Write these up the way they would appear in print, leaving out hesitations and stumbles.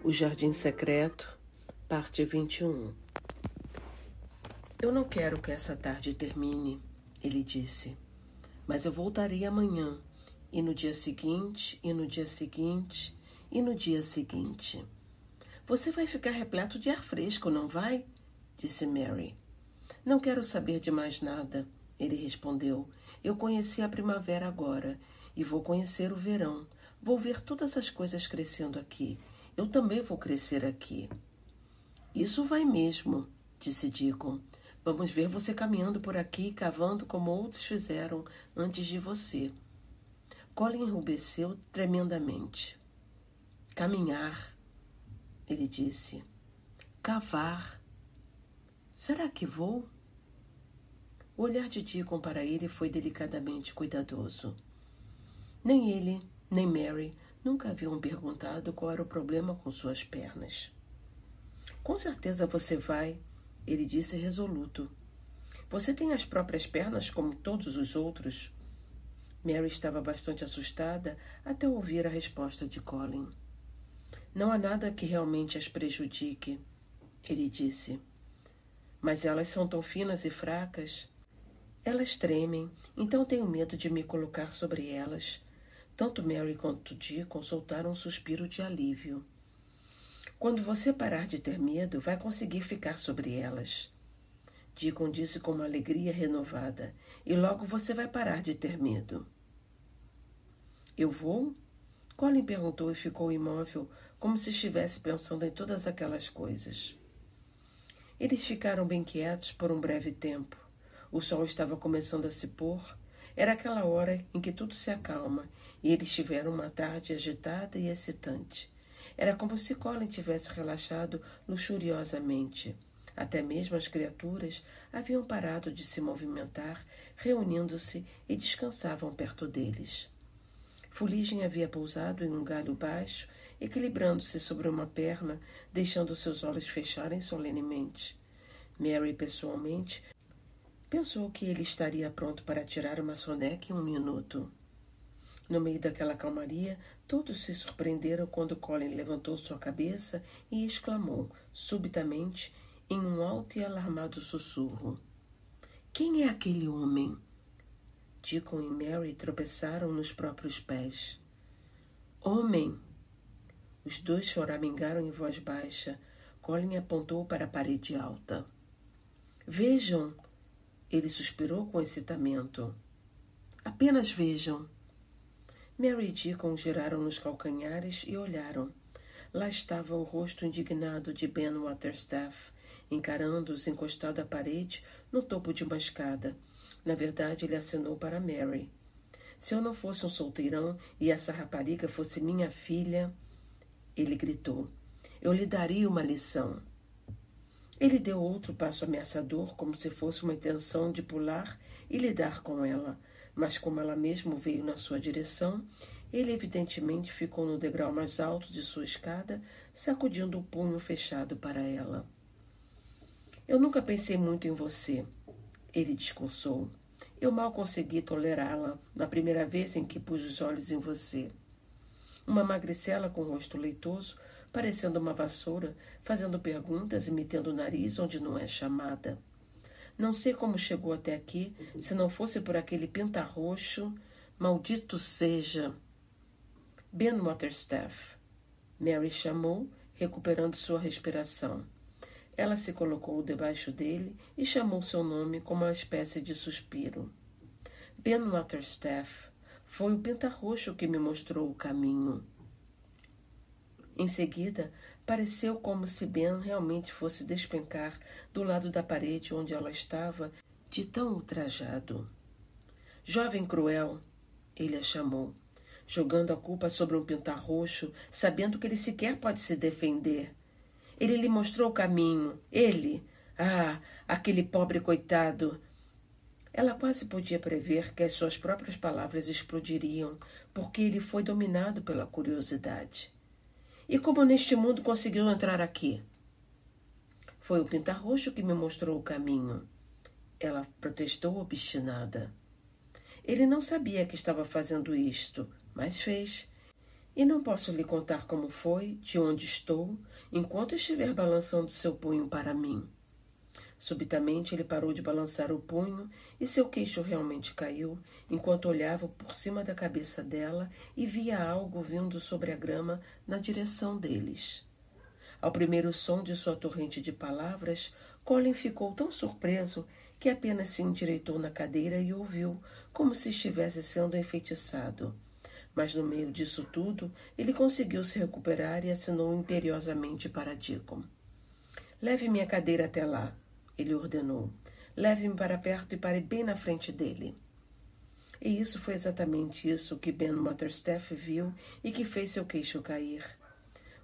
O Jardim Secreto, parte 21. Eu não quero que essa tarde termine, ele disse, mas eu voltarei amanhã, e no dia seguinte, e no dia seguinte, e no dia seguinte. Você vai ficar repleto de ar fresco, não vai? Disse Mary. Não quero saber de mais nada, ele respondeu. Eu conheci a primavera agora, e vou conhecer o verão. Vou ver todas as coisas crescendo aqui. Eu também vou crescer aqui. Isso vai mesmo, disse Deacon. Vamos ver você caminhando por aqui, cavando como outros fizeram antes de você. Colin enrubesceu tremendamente. Caminhar, ele disse. Cavar. Será que vou? O olhar de Deacon para ele foi delicadamente cuidadoso. Nem ele, nem Mary nunca haviam perguntado qual era o problema com suas pernas. Com certeza você vai, ele disse resoluto. Você tem as próprias pernas como todos os outros? Mary estava bastante assustada até ouvir a resposta de Colin. Não há nada que realmente as prejudique, ele disse. Mas elas são tão finas e fracas. Elas tremem, então tenho medo de me colocar sobre elas. Tanto Mary quanto Deacon soltaram um suspiro de alívio. Quando você parar de ter medo, vai conseguir ficar sobre elas. Deacon disse com uma alegria renovada. E logo você vai parar de ter medo. Eu vou? Colin perguntou e ficou imóvel, como se estivesse pensando em todas aquelas coisas. Eles ficaram bem quietos por um breve tempo. O sol estava começando a se pôr. Era aquela hora em que tudo se acalma, e eles tiveram uma tarde agitada e excitante. Era como se Colin tivesse relaxado luxuriosamente. Até mesmo as criaturas haviam parado de se movimentar, reunindo-se e descansavam perto deles. Fuligem havia pousado em um galho baixo, equilibrando-se sobre uma perna, deixando seus olhos fecharem solenemente. Mary, pessoalmente, pensou que ele estaria pronto para tirar uma soneca em 1 minuto. No meio daquela calmaria, todos se surpreenderam quando Colin levantou sua cabeça e exclamou, subitamente, em um alto e alarmado sussurro. Quem é aquele homem? Deacon e Mary tropeçaram nos próprios pés. Homem! Os dois choramingaram em voz baixa. Colin apontou para a parede alta. Vejam! Ele suspirou com excitamento. Apenas vejam. Mary e Deacon giraram nos calcanhares e olharam. Lá estava o rosto indignado de Ben Waterstaff, encarando-os encostado à parede no topo de uma escada. Na verdade, ele acenou para Mary. Se eu não fosse um solteirão e essa rapariga fosse minha filha, ele gritou, eu lhe daria uma lição. Ele deu outro passo ameaçador, como se fosse uma intenção de pular e lidar com ela, mas como ela mesmo veio na sua direção, ele evidentemente ficou no degrau mais alto de sua escada, sacudindo o punho fechado para ela. Eu nunca pensei muito em você, ele discursou. Eu mal consegui tolerá-la na primeira vez em que pus os olhos em você. Uma magricela com o rosto leitoso, parecendo uma vassoura, fazendo perguntas e metendo o nariz onde não é chamada. Não sei como chegou até aqui, se não fosse por aquele pintarroxo, maldito seja. Ben Waterstaff. Mary chamou, recuperando sua respiração. Ela se colocou debaixo dele e chamou seu nome com uma espécie de suspiro. Ben Waterstaff, foi o pintarroxo que me mostrou o caminho. Em seguida, pareceu como se Ben realmente fosse despencar do lado da parede onde ela estava, de tão ultrajado. Jovem cruel, ele a chamou, jogando a culpa sobre um pintarroxo, sabendo que ele sequer pode se defender. Ele lhe mostrou o caminho. Ele! Ah, aquele pobre coitado! Ela quase podia prever que as suas próprias palavras explodiriam, porque ele foi dominado pela curiosidade. E como neste mundo conseguiu entrar aqui? Foi o pintarroxo que me mostrou o caminho. Ela protestou obstinada. Ele não sabia que estava fazendo isto, mas fez. E não posso lhe contar como foi, de onde estou, enquanto estiver balançando seu punho para mim. Subitamente ele parou de balançar o punho e seu queixo realmente caiu, enquanto olhava por cima da cabeça dela e via algo vindo sobre a grama na direção deles. Ao primeiro som de sua torrente de palavras, Colin ficou tão surpreso que apenas se endireitou na cadeira e ouviu, como se estivesse sendo enfeitiçado. Mas no meio disso tudo, ele conseguiu se recuperar e assinou imperiosamente para Deacon. "Leve minha cadeira até lá", ele ordenou. "Leve-me para perto e pare bem na frente dele." E isso foi exatamente isso que Ben Motherstaff viu e que fez seu queixo cair.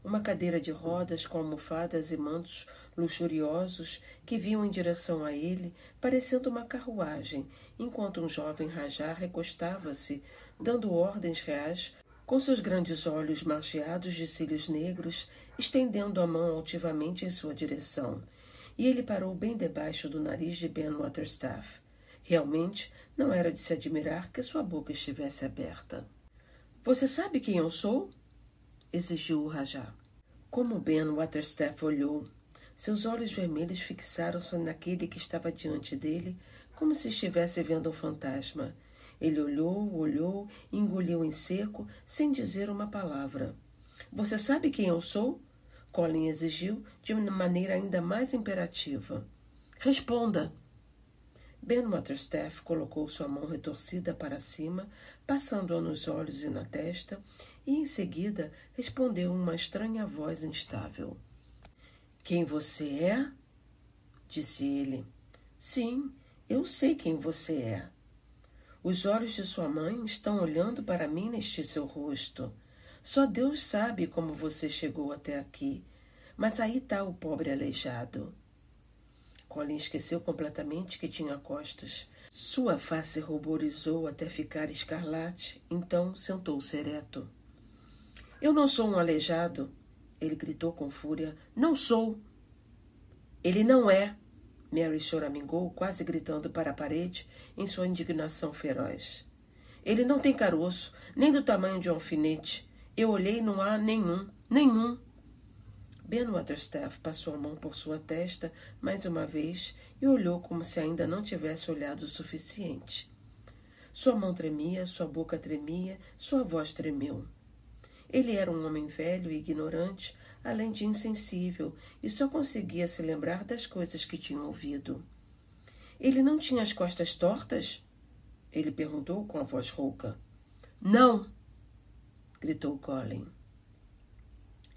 Uma cadeira de rodas com almofadas e mantos luxuriosos que vinham em direção a ele, parecendo uma carruagem, enquanto um jovem rajá recostava-se, dando ordens reais, com seus grandes olhos margeados de cílios negros, estendendo a mão altivamente em sua direção. E ele parou bem debaixo do nariz de Ben Motherstaff. Realmente, não era de se admirar que sua boca estivesse aberta. "Você sabe quem eu sou?" exigiu o rajá. Como Ben Motherstaff olhou, seus olhos vermelhos fixaram-se naquele que estava diante dele, como se estivesse vendo um fantasma. Ele olhou e engoliu em seco, sem dizer uma palavra. "Você sabe quem eu sou?" Colin exigiu, de uma maneira ainda mais imperativa. "Responda!" Ben Motherstaff colocou sua mão retorcida para cima, passando-a nos olhos e na testa, e em seguida respondeu uma estranha voz instável. "Quem você é?" disse ele. "Sim, eu sei quem você é. Os olhos de sua mãe estão olhando para mim neste seu rosto. Só Deus sabe como você chegou até aqui, mas aí está o pobre aleijado." Colin esqueceu completamente que tinha costas. Sua face ruborizou até ficar escarlate, então sentou-se ereto. "Eu não sou um aleijado!" ele gritou com fúria. "Não sou!" "Ele não é!" Mary choramingou, quase gritando para a parede em sua indignação feroz. "Ele não tem caroço, nem do tamanho de um alfinete. Eu olhei e não há nenhum. Ben Motherstaff passou a mão por sua testa mais uma vez e olhou como se ainda não tivesse olhado o suficiente. Sua mão tremia, sua boca tremia, sua voz tremeu. Ele era um homem velho e ignorante, além de insensível, e só conseguia se lembrar das coisas que tinha ouvido. "Ele não tinha as costas tortas?" ele perguntou com a voz rouca. "Não!" gritou Colin.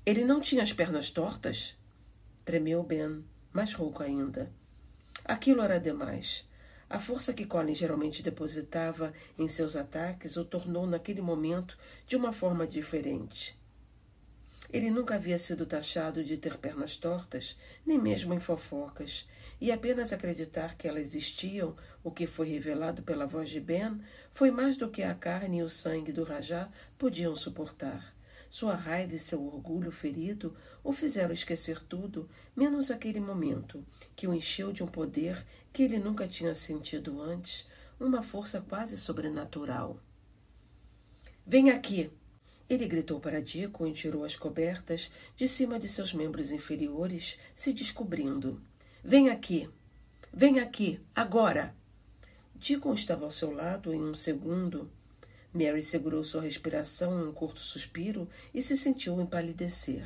"Ele não tinha as pernas tortas?" Tremeu Ben, mais rouco ainda. Aquilo era demais. A força que Colin geralmente depositava em seus ataques o tornou naquele momento de uma forma diferente. Ele nunca havia sido taxado de ter pernas tortas, nem mesmo em fofocas, e apenas acreditar que elas existiam, o que foi revelado pela voz de Ben, foi mais do que a carne e o sangue do rajá podiam suportar. Sua raiva e seu orgulho ferido o fizeram esquecer tudo, menos aquele momento, que o encheu de um poder que ele nunca tinha sentido antes, uma força quase sobrenatural. "Vem aqui!" Ele gritou para Deacon e tirou as cobertas de cima de seus membros inferiores, se descobrindo. "Vem aqui! Vem aqui! Agora!" Deacon estava ao seu lado em um segundo. Mary segurou sua respiração em um curto suspiro e se sentiu empalidecer.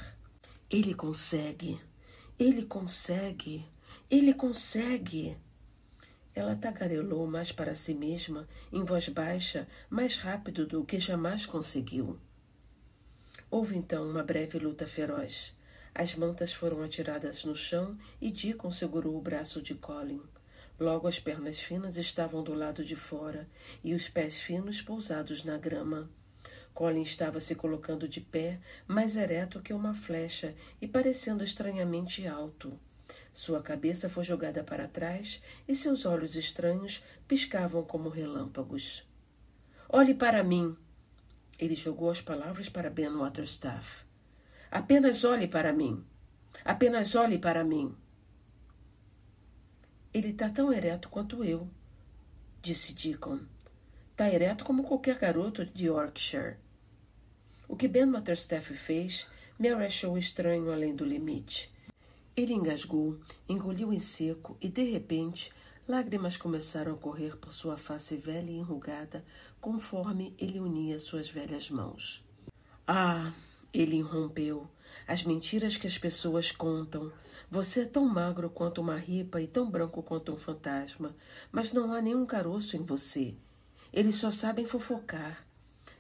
"Ele consegue! Ele consegue! Ele consegue!" Ela tagarelou mais para si mesma, em voz baixa, mais rápido do que jamais conseguiu. Houve então uma breve luta feroz. As mantas foram atiradas no chão e Deacon segurou o braço de Colin. Logo as pernas finas estavam do lado de fora e os pés finos pousados na grama. Colin estava se colocando de pé, mais ereto que uma flecha e parecendo estranhamente alto. Sua cabeça foi jogada para trás e seus olhos estranhos piscavam como relâmpagos. "Olhe para mim!" Ele jogou as palavras para Ben Motherstaff. "Apenas olhe para mim! Apenas olhe para mim!" "Ele está tão ereto quanto eu", disse Deacon. "Está ereto como qualquer garoto de Yorkshire." O que Ben Waterstaff fez, Mary achou estranho além do limite. Ele engasgou, engoliu em seco e, de repente, lágrimas começaram a correr por sua face velha e enrugada conforme ele unia suas velhas mãos. Ah, ele irrompeu, as mentiras que as pessoas contam. Você é tão magro quanto uma ripa e tão branco quanto um fantasma, mas não há nenhum caroço em você. Eles só sabem fofocar.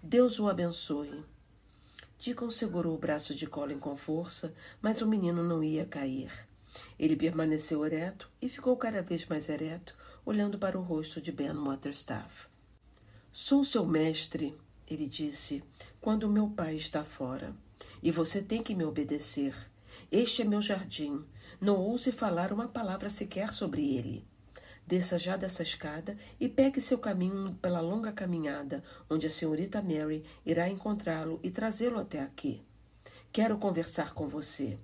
Deus o abençoe. Deacon segurou o braço de Colin com força, mas o menino não ia cair. Ele permaneceu ereto e ficou cada vez mais ereto, olhando para o rosto de Ben Waterstaff. Sou seu mestre, ele disse, quando meu pai está fora. E você tem que me obedecer. Este é meu jardim. Não ouse falar uma palavra sequer sobre ele. Desça já dessa escada e pegue seu caminho pela longa caminhada, onde a senhorita Mary irá encontrá-lo e trazê-lo até aqui. Quero conversar com você.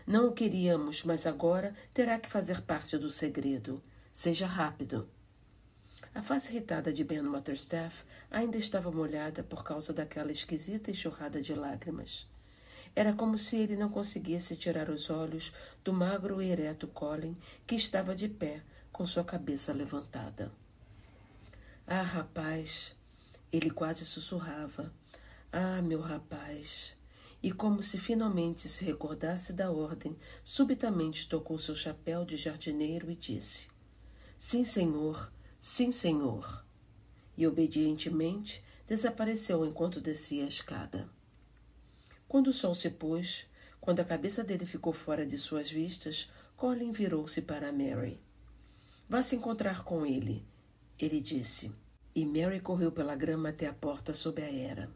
Não o queríamos, mas agora terá que fazer parte do segredo. Seja rápido. A face irritada de Ben Waterstaff ainda estava molhada por causa daquela esquisita enxurrada de lágrimas. Era como se ele não conseguisse tirar os olhos do magro e ereto Colin, que estava de pé, com sua cabeça levantada. Ah, rapaz! Ele quase sussurrava. Ah, meu rapaz! E como se finalmente se recordasse da ordem, subitamente tocou seu chapéu de jardineiro e disse: Sim, senhor! Sim, senhor! E obedientemente desapareceu enquanto descia a escada. Quando o sol se pôs, quando a cabeça dele ficou fora de suas vistas, Colin virou-se para Mary. Vá se encontrar com ele, ele disse. E Mary correu pela grama até a porta sob a era.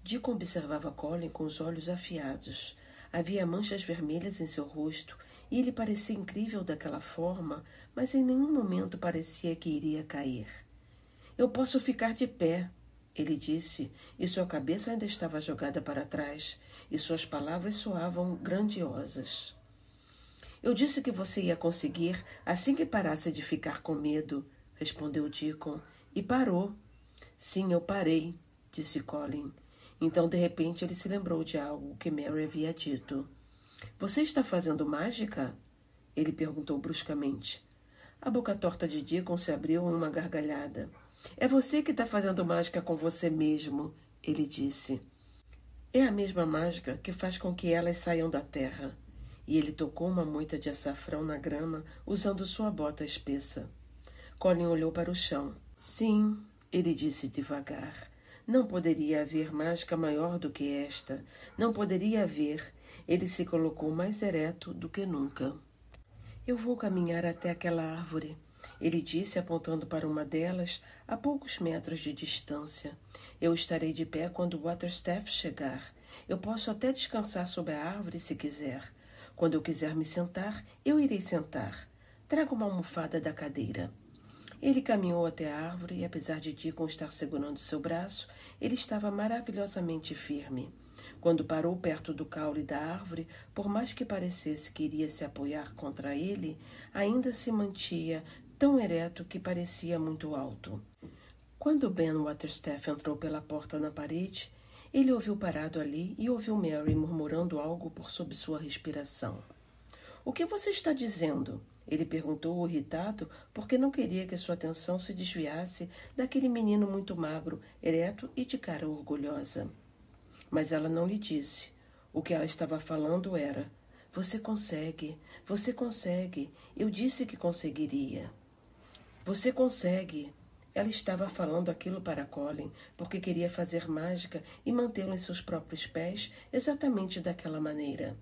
Deacon observava Colin com os olhos afiados. Havia manchas vermelhas em seu rosto e ele parecia incrível daquela forma, mas em nenhum momento parecia que iria cair. Eu posso ficar de pé, ele disse, e sua cabeça ainda estava jogada para trás, e suas palavras soavam grandiosas. Eu disse que você ia conseguir assim que parasse de ficar com medo, respondeu Deacon, e parou. Sim, eu parei, disse Colin. Então, de repente, ele se lembrou de algo que Mary havia dito. Você está fazendo mágica? Ele perguntou bruscamente. A boca torta de Deacon se abriu em uma gargalhada. É você que está fazendo mágica com você mesmo, ele disse. É a mesma mágica que faz com que elas saiam da terra. E ele tocou uma moita de açafrão na grama, usando sua bota espessa. Colin olhou para o chão. Sim, ele disse devagar. Não poderia haver mágica maior do que esta. Não poderia haver. Ele se colocou mais ereto do que nunca. Eu vou caminhar até aquela árvore, ele disse, apontando para uma delas, a poucos metros de distância. Eu estarei de pé quando Waterstaff chegar. Eu posso até descansar sob a árvore se quiser. Quando eu quiser me sentar, eu irei sentar. Traga uma almofada da cadeira. Ele caminhou até a árvore e, apesar de Deacon estar segurando seu braço, ele estava maravilhosamente firme. Quando parou perto do caule da árvore, por mais que parecesse que iria se apoiar contra ele, ainda se mantinha tão ereto que parecia muito alto. Quando Ben Waterstaff entrou pela porta na parede, ele ouviu parado ali e ouviu Mary murmurando algo por sob sua respiração. — O que você está dizendo? Ele perguntou, irritado, porque não queria que sua atenção se desviasse daquele menino muito magro, ereto e de cara orgulhosa. Mas ela não lhe disse. O que ela estava falando era: você consegue, eu disse que conseguiria. Você consegue. Ela estava falando aquilo para Colin, porque queria fazer mágica e mantê-lo em seus próprios pés exatamente daquela maneira.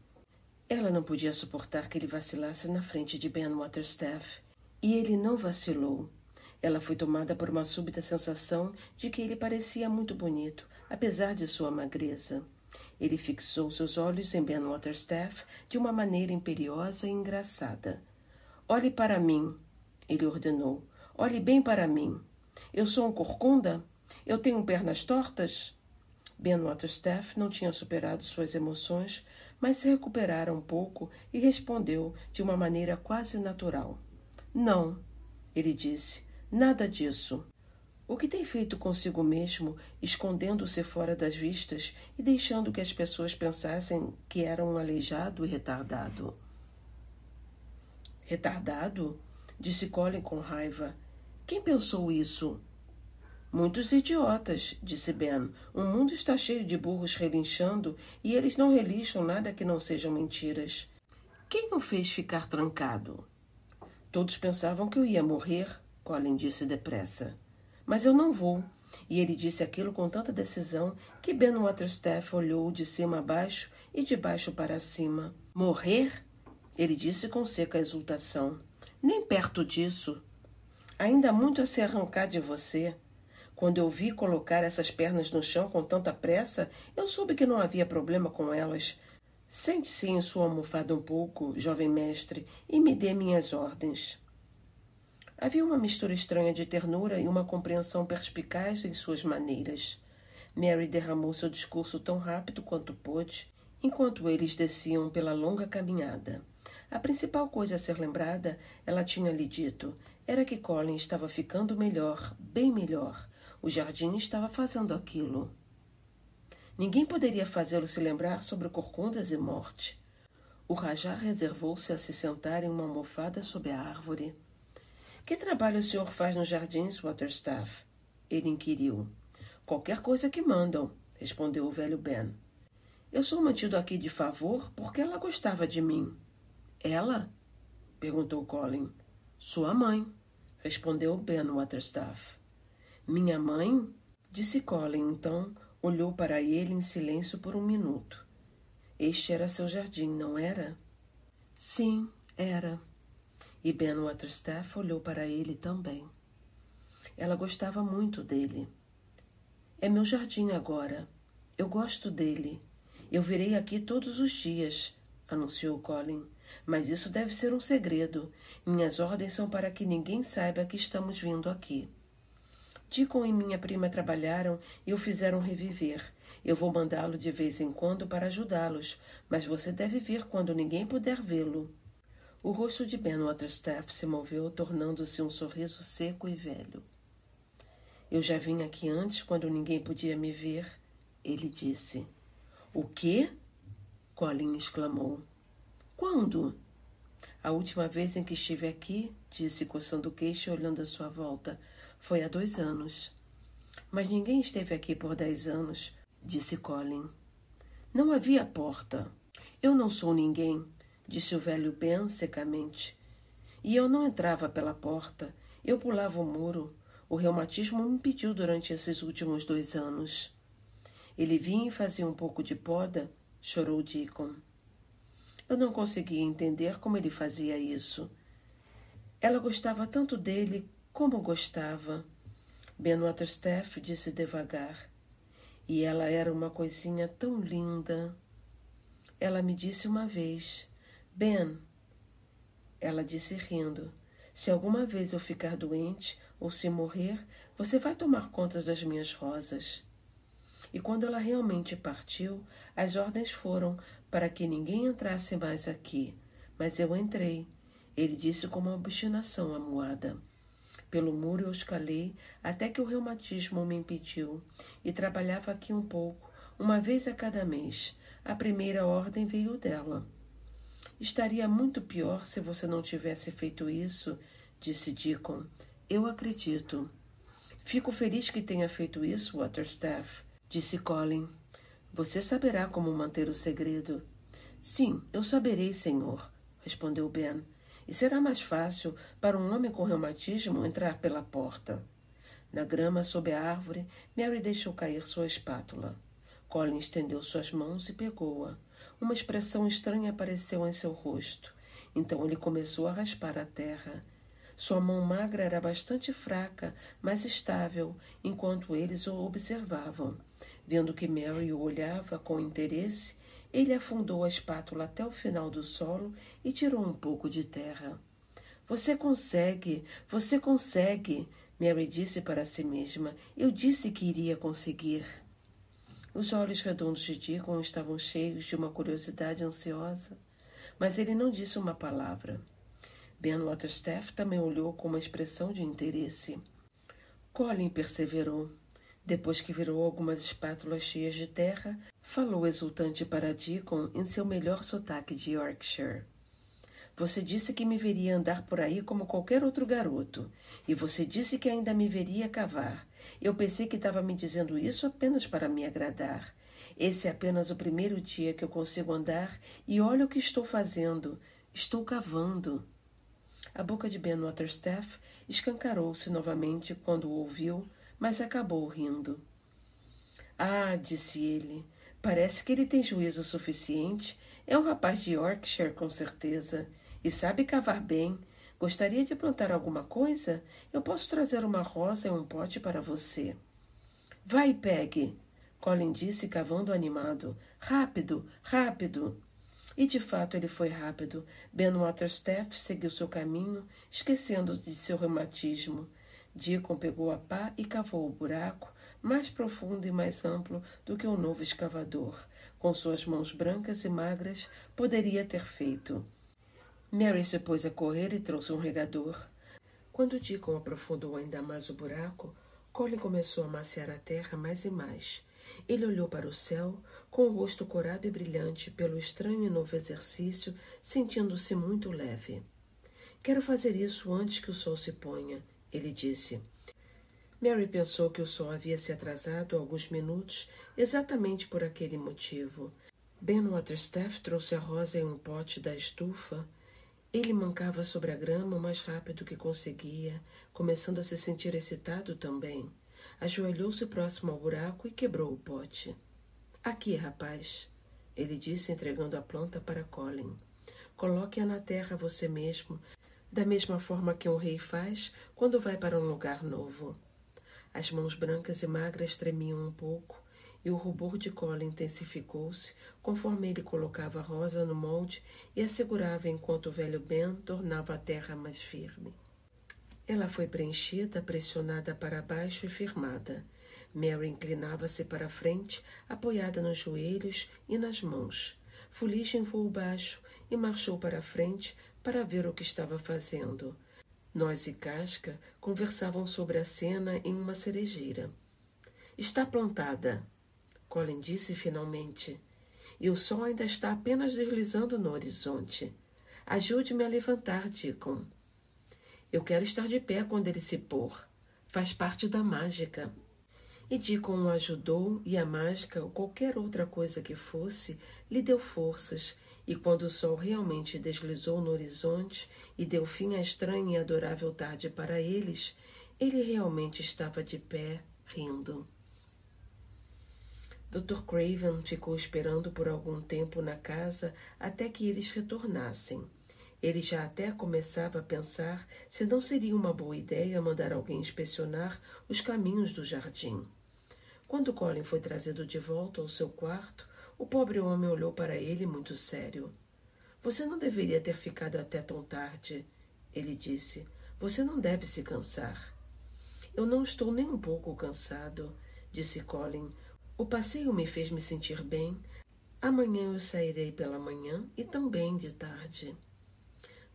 Ela não podia suportar que ele vacilasse na frente de Ben Waterstaff. E ele não vacilou. Ela foi tomada por uma súbita sensação de que ele parecia muito bonito, apesar de sua magreza. Ele fixou seus olhos em Ben Waterstaff de uma maneira imperiosa e engraçada. — Olhe para mim, ele ordenou. — Olhe bem para mim. Eu sou um corcunda? Eu tenho pernas tortas? Ben Waterstaff não tinha superado suas emoções, mas se recuperara um pouco e respondeu de uma maneira quase natural. — Não, ele disse. Nada disso. — O que tem feito consigo mesmo, escondendo-se fora das vistas e deixando que as pessoas pensassem que era um aleijado e retardado? Retardado? Disse Colin com raiva. Quem pensou isso? Muitos idiotas, disse Ben. O mundo está cheio de burros relinchando e eles não relincham nada que não sejam mentiras. Quem o fez ficar trancado? Todos pensavam que eu ia morrer, Colin disse depressa. Mas eu não vou. E ele disse aquilo com tanta decisão que Ben Waterstaff olhou de cima a baixo e de baixo para cima. Morrer? Ele disse com seca exultação. Nem perto disso. Ainda há muito a se arrancar de você. Quando eu vi colocar essas pernas no chão com tanta pressa, eu soube que não havia problema com elas. Sente-se em sua almofada um pouco, jovem mestre, e me dê minhas ordens. Havia uma mistura estranha de ternura e uma compreensão perspicaz em suas maneiras. Mary derramou seu discurso tão rápido quanto pôde, enquanto eles desciam pela longa caminhada. A principal coisa a ser lembrada, ela tinha lhe dito, era que Colin estava ficando melhor, bem melhor. O jardim estava fazendo aquilo. Ninguém poderia fazê-lo se lembrar sobre corcundas e morte. O rajá reservou-se a se sentar em uma almofada sob a árvore. Que trabalho o senhor faz nos jardins, Waterstaff? Ele inquiriu. Qualquer coisa que mandam, respondeu o velho Ben. Eu sou mantido aqui de favor porque ela gostava de mim. Ela? Perguntou Colin. Sua mãe, respondeu Ben Waterstaff. Minha mãe? Disse Colin, então olhou para ele em silêncio por um minuto. Este era seu jardim, não era? Sim, era. E Ben Waterstaff olhou para ele também. Ela gostava muito dele. É meu jardim agora. Eu gosto dele. Eu virei aqui todos os dias, anunciou Colin. Mas isso deve ser um segredo. Minhas ordens são para que ninguém saiba que estamos vindo aqui. Deacon e minha prima trabalharam e o fizeram reviver. Eu vou mandá-lo de vez em quando para ajudá-los, mas você deve vir quando ninguém puder vê-lo. O rosto de Ben Waterstaff se moveu, tornando-se um sorriso seco e velho. Eu já vim aqui antes, quando ninguém podia me ver, ele disse. O quê? Colin exclamou. Quando? A última vez em que estive aqui, disse, coçando o queixo e olhando à sua volta, foi há 2 anos. Mas ninguém esteve aqui por 10 anos, disse Colin. Não havia porta. Eu não sou ninguém, disse o velho Ben secamente. E eu não entrava pela porta. Eu pulava o muro. O reumatismo me impediu durante esses últimos 2 anos. Ele vinha e fazia um pouco de poda, chorou Deacon. Eu não conseguia entender como ele fazia isso. Ela gostava tanto dele como gostava. Ben Waterstaff disse devagar. E ela era uma coisinha tão linda. Ela me disse uma vez, Ben, ela disse rindo, se alguma vez eu ficar doente ou se morrer, você vai tomar conta das minhas rosas. E quando ela realmente partiu, as ordens foram para que ninguém entrasse mais aqui. Mas eu entrei, ele disse com uma obstinação amuada. Pelo muro eu escalei até que o reumatismo me impediu e trabalhava aqui um pouco, uma vez a cada mês. A primeira ordem veio dela. Estaria muito pior se você não tivesse feito isso, disse Deacon. Eu acredito. Fico feliz que tenha feito isso, Waterstaff, disse Colin. Você saberá como manter o segredo. Sim, eu saberei, senhor, respondeu Ben. E será mais fácil para um homem com reumatismo entrar pela porta. Na grama, sob a árvore, Mary deixou cair sua espátula. Colin estendeu suas mãos e pegou-a. Uma expressão estranha apareceu em seu rosto. Então ele começou a raspar a terra. Sua mão magra era bastante fraca, mas estável, enquanto eles o observavam. Vendo que Mary o olhava com interesse, ele afundou a espátula até o final do solo e tirou um pouco de terra. Você consegue, Mary disse para si mesma. Eu disse que iria conseguir. Os olhos redondos de Deacon estavam cheios de uma curiosidade ansiosa, mas ele não disse uma palavra. Ben Waterstaff também olhou com uma expressão de interesse. Colin perseverou. Depois que virou algumas espátulas cheias de terra, falou exultante para Deacon em seu melhor sotaque de Yorkshire. Você disse que me veria andar por aí como qualquer outro garoto. E você disse que ainda me veria cavar. Eu pensei que estava me dizendo isso apenas para me agradar. Esse é apenas o primeiro dia que eu consigo andar e olha o que estou fazendo. Estou cavando. A boca de Ben Waterstaff escancarou-se novamente quando o ouviu, mas acabou rindo. Ah, disse ele, parece que ele tem juízo suficiente. É um rapaz de Yorkshire, com certeza. E sabe cavar bem. Gostaria de plantar alguma coisa? Eu posso trazer uma rosa e um pote para você. Vai, Peggy, Colin disse, cavando animado. Rápido, rápido. E de fato ele foi rápido. Ben Waterstaff seguiu seu caminho, esquecendo de seu reumatismo. Deacon pegou a pá e cavou o buraco, mais profundo e mais amplo do que o novo escavador, com suas mãos brancas e magras, poderia ter feito. Mary se pôs a correr e trouxe um regador. Quando Deacon aprofundou ainda mais o buraco, Colin começou a amaciar a terra mais e mais. Ele olhou para o céu, com o rosto corado e brilhante pelo estranho e novo exercício, sentindo-se muito leve. Quero fazer isso antes que o sol se ponha, ele disse. Mary pensou que o sol havia se atrasado alguns minutos, exatamente por aquele motivo. Ben Waterstaff trouxe a rosa em um pote da estufa. Ele mancava sobre a grama o mais rápido que conseguia, começando a se sentir excitado também. Ajoelhou-se próximo ao buraco e quebrou o pote. Aqui, rapaz, ele disse, entregando a planta para Colin. Coloque-a na terra você mesmo, da mesma forma que um rei faz quando vai para um lugar novo. As mãos brancas e magras tremiam um pouco, e o rubor de Colin intensificou-se conforme ele colocava a rosa no molde e a segurava enquanto o velho Ben tornava a terra mais firme. Ela foi preenchida, pressionada para baixo e firmada. Mary inclinava-se para a frente, apoiada nos joelhos e nas mãos. Fuligem voou baixo e marchou para a frente para ver o que estava fazendo. Nós e Casca conversavam sobre a cena em uma cerejeira. Está plantada, Colin disse finalmente. E o sol ainda está apenas deslizando no horizonte. Ajude-me a levantar, Deacon. Eu quero estar de pé quando ele se pôr. Faz parte da mágica. E Deacon o ajudou, e a mágica, ou qualquer outra coisa que fosse, lhe deu forças, e quando o sol realmente deslizou no horizonte e deu fim à estranha e adorável tarde para eles, ele realmente estava de pé, rindo. Dr. Craven ficou esperando por algum tempo na casa até que eles retornassem. Ele já até começava a pensar se não seria uma boa ideia mandar alguém inspecionar os caminhos do jardim. Quando Colin foi trazido de volta ao seu quarto, o pobre homem olhou para ele muito sério. Você não deveria ter ficado até tão tarde, ele disse. Você não deve se cansar. Eu não estou nem um pouco cansado, disse Colin. O passeio me fez me sentir bem. Amanhã eu sairei pela manhã e também de tarde.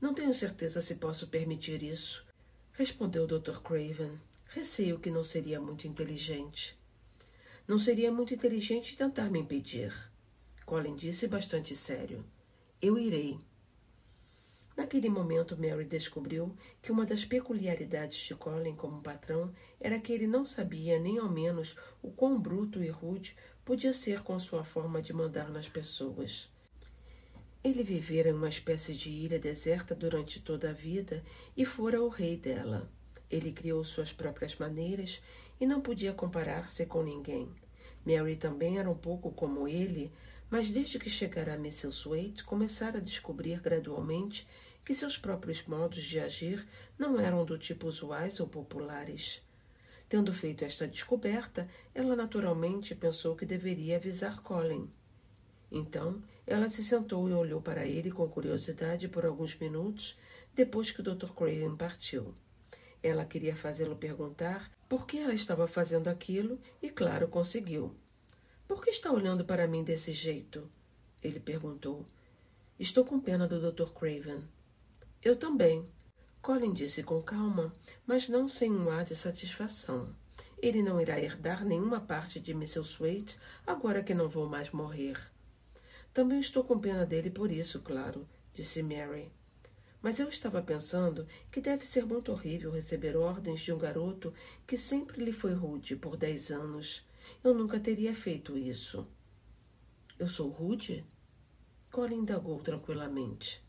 Não tenho certeza se posso permitir isso, respondeu o Dr. Craven. Receio que não seria muito inteligente. Não seria muito inteligente tentar me impedir, Colin disse bastante sério. Eu irei. Naquele momento, Mary descobriu que uma das peculiaridades de Colin como patrão era que ele não sabia nem ao menos o quão bruto e rude podia ser com sua forma de mandar nas pessoas. Ele vivera em uma espécie de ilha deserta durante toda a vida e fora o rei dela. Ele criou suas próprias maneiras e não podia comparar-se com ninguém. Mary também era um pouco como ele, mas desde que chegara a Misselthwaite, começara a descobrir gradualmente que seus próprios modos de agir não eram do tipo usuais ou populares. Tendo feito esta descoberta, ela naturalmente pensou que deveria avisar Colin. Então, ela se sentou e olhou para ele com curiosidade por alguns minutos, depois que o Dr. Craven partiu. Ela queria fazê-lo perguntar por que ela estava fazendo aquilo e, claro, conseguiu. Por que está olhando para mim desse jeito? Ele perguntou. Estou com pena do Dr. Craven. Eu também. Colin disse com calma, mas não sem um ar de satisfação. Ele não irá herdar nenhuma parte de Mrs. Waite agora que não vou mais morrer. Também estou com pena dele por isso, claro, disse Mary. Mas eu estava pensando que deve ser muito horrível receber ordens de um garoto que sempre lhe foi rude por 10 anos. Eu nunca teria feito isso. Eu sou rude? Colin indagou tranquilamente.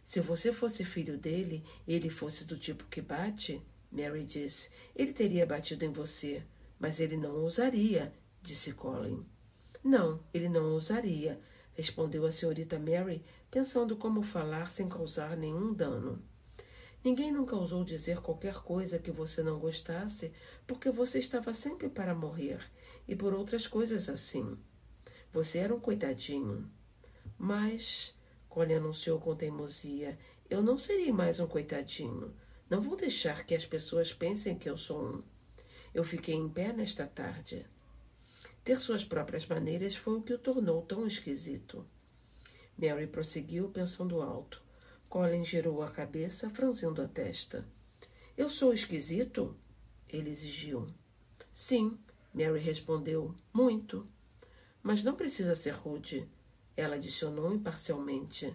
Se você fosse filho dele e ele fosse do tipo que bate, Mary disse, ele teria batido em você, mas ele não ousaria, disse Colin. Não, ele não ousaria, respondeu a senhorita Mary, pensando como falar sem causar nenhum dano. Ninguém nunca ousou dizer qualquer coisa que você não gostasse, porque você estava sempre para morrer, e por outras coisas assim. Você era um coitadinho. Mas, Colin anunciou com teimosia, eu não serei mais um coitadinho. Não vou deixar que as pessoas pensem que eu sou um. Eu fiquei em pé nesta tarde. Ter suas próprias maneiras foi o que o tornou tão esquisito. Mary prosseguiu, pensando alto. Colin girou a cabeça, franzindo a testa. Eu sou esquisito? Ele exigiu. Sim, Mary respondeu, muito. Mas não precisa ser rude. Ela adicionou imparcialmente.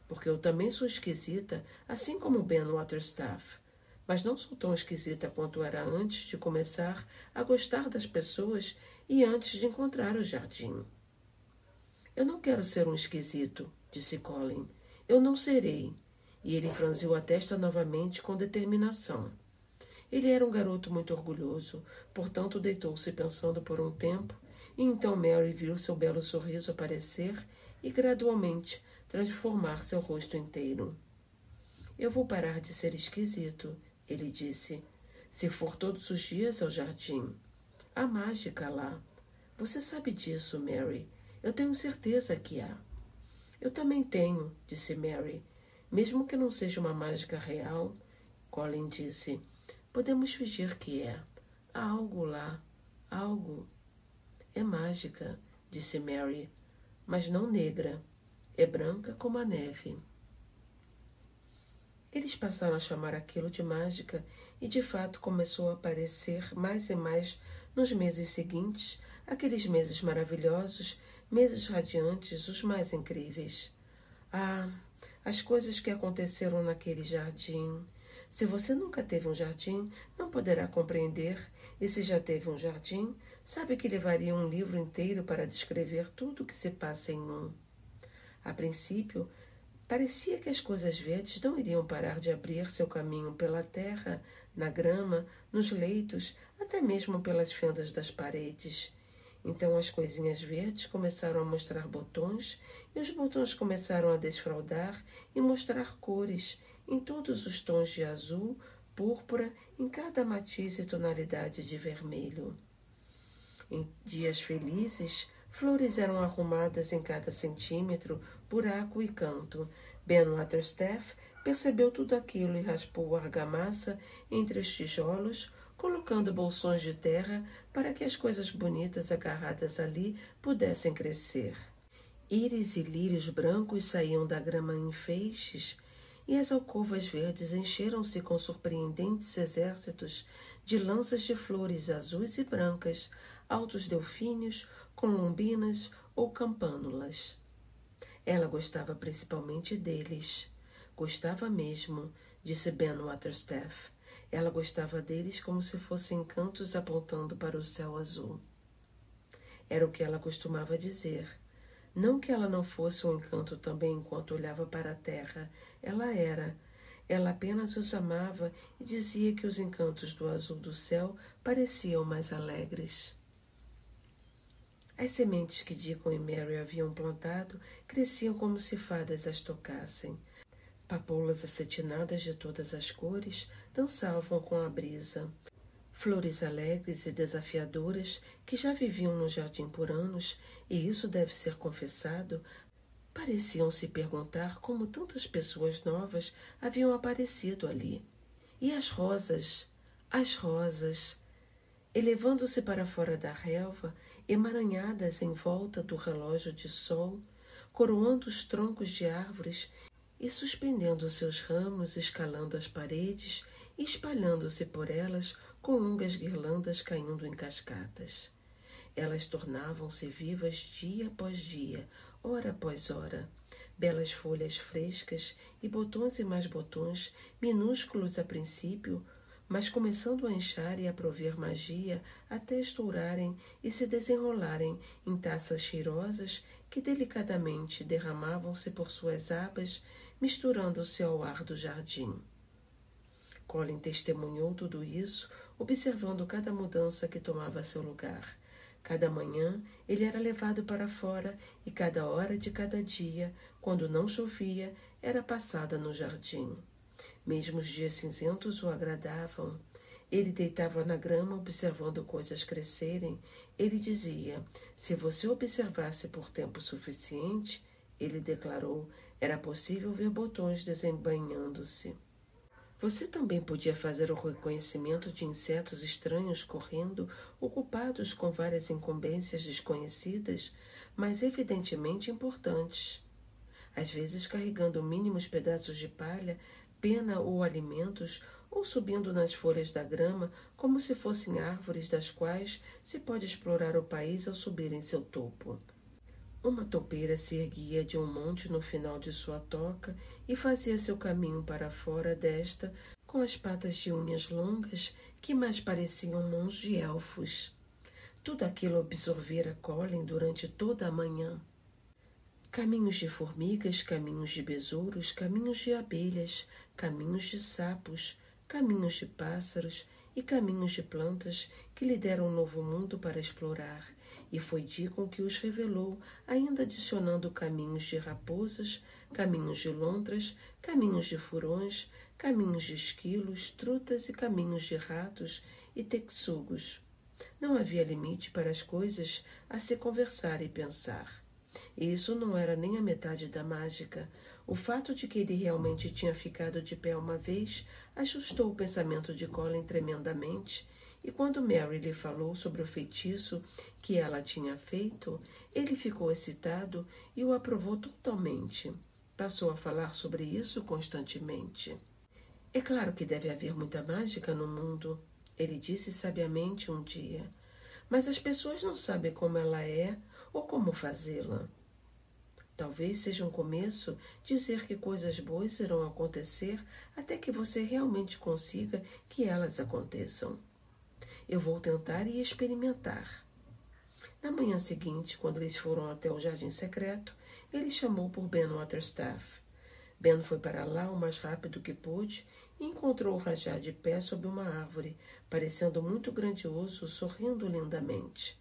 Porque eu também sou esquisita, assim como Ben Waterstaff. Mas não sou tão esquisita quanto era antes de começar a gostar das pessoas e antes de encontrar o jardim. Eu não quero ser um esquisito, disse Colin. Eu não serei. E ele franziu a testa novamente com determinação. Ele era um garoto muito orgulhoso, portanto deitou-se pensando por um tempo, e então Mary viu seu belo sorriso aparecer e gradualmente transformar seu rosto inteiro. Eu vou parar de ser esquisito, ele disse. Se for todos os dias ao jardim. Há mágica lá. Você sabe disso, Mary. Eu tenho certeza que há. Eu também tenho, disse Mary. Mesmo que não seja uma mágica real, Colin disse, podemos fingir que é. Há algo lá. Algo. É mágica, disse Mary, mas não negra. É branca como a neve. Eles passaram a chamar aquilo de mágica e, de fato, começou a aparecer mais e mais nos meses seguintes, aqueles meses maravilhosos, meses radiantes, os mais incríveis. Ah, as coisas que aconteceram naquele jardim. Se você nunca teve um jardim, não poderá compreender, e se já teve um jardim, sabe que levaria um livro inteiro para descrever tudo o que se passa em um. A princípio, parecia que as coisas verdes não iriam parar de abrir seu caminho pela terra, na grama, nos leitos, até mesmo pelas fendas das paredes. Então as coisinhas verdes começaram a mostrar botões, e os botões começaram a desfraldar e mostrar cores, em todos os tons de azul, púrpura, em cada matiz e tonalidade de vermelho. Em dias felizes, flores eram arrumadas em cada centímetro, buraco e canto. Ben Waterstaff percebeu tudo aquilo e raspou a argamassa entre os tijolos, colocando bolsões de terra para que as coisas bonitas agarradas ali pudessem crescer. Íris e lírios brancos saíam da grama em feixes, e as alcovas verdes encheram-se com surpreendentes exércitos de lanças de flores azuis e brancas, altos delfínios, colombinas ou campânulas. Ela gostava principalmente deles. Gostava mesmo, disse Ben Waterstaff. Ela gostava deles como se fossem cantos apontando para o céu azul. Era o que ela costumava dizer. Não que ela não fosse um encanto também enquanto olhava para a terra. Ela era. Ela apenas os amava e dizia que os encantos do azul do céu pareciam mais alegres. As sementes que Deacon e Mary haviam plantado cresciam como se fadas as tocassem. Papoulas acetinadas de todas as cores dançavam com a brisa. Flores alegres e desafiadoras que já viviam no jardim por anos, e isso deve ser confessado, pareciam se perguntar como tantas pessoas novas haviam aparecido ali. E as rosas, elevando-se para fora da relva, emaranhadas em volta do relógio de sol, coroando os troncos de árvores e suspendendo seus ramos, escalando as paredes e espalhando-se por elas com longas guirlandas caindo em cascatas. Elas tornavam-se vivas dia após dia, hora após hora. Belas folhas frescas e botões e mais botões, minúsculos a princípio, mas começando a inchar e a prover magia até estourarem e se desenrolarem em taças cheirosas que delicadamente derramavam-se por suas abas, misturando-se ao ar do jardim. Colin testemunhou tudo isso, observando cada mudança que tomava seu lugar. Cada manhã ele era levado para fora e cada hora de cada dia, quando não chovia, era passada no jardim. Mesmo os dias cinzentos o agradavam. Ele deitava na grama observando coisas crescerem. Ele dizia, se você observasse por tempo suficiente, ele declarou, era possível ver botões desembainhando-se. Você também podia fazer o reconhecimento de insetos estranhos correndo, ocupados com várias incumbências desconhecidas, mas evidentemente importantes. Às vezes carregando mínimos pedaços de palha, pena ou alimentos, ou subindo nas folhas da grama, como se fossem árvores das quais se pode explorar o país ao subir em seu topo. Uma topeira se erguia de um monte no final de sua toca e fazia seu caminho para fora desta com as patas de unhas longas que mais pareciam mãos de elfos. Tudo aquilo absorvera Colin durante toda a manhã. Caminhos de formigas, caminhos de besouros, caminhos de abelhas, caminhos de sapos, caminhos de pássaros e caminhos de plantas que lhe deram um novo mundo para explorar, e foi Deacon que os revelou, ainda adicionando caminhos de raposas, caminhos de lontras, caminhos de furões, caminhos de esquilos, trutas e caminhos de ratos e texugos. Não havia limite para as coisas a se conversar e pensar. E isso não era nem a metade da mágica. O fato de que ele realmente tinha ficado de pé uma vez ajustou o pensamento de Colin tremendamente, e quando Mary lhe falou sobre o feitiço que ela tinha feito, ele ficou excitado e o aprovou totalmente. Passou a falar sobre isso constantemente. É claro que deve haver muita mágica no mundo, ele disse sabiamente um dia, mas as pessoas não sabem como ela é ou como fazê-la. Talvez seja um começo dizer que coisas boas irão acontecer até que você realmente consiga que elas aconteçam. Eu vou tentar e experimentar. Na manhã seguinte, quando eles foram até o jardim secreto, ele chamou por Ben Waterstaff. Ben foi para lá o mais rápido que pôde e encontrou o Rajá de pé sob uma árvore, parecendo muito grandioso, sorrindo lindamente.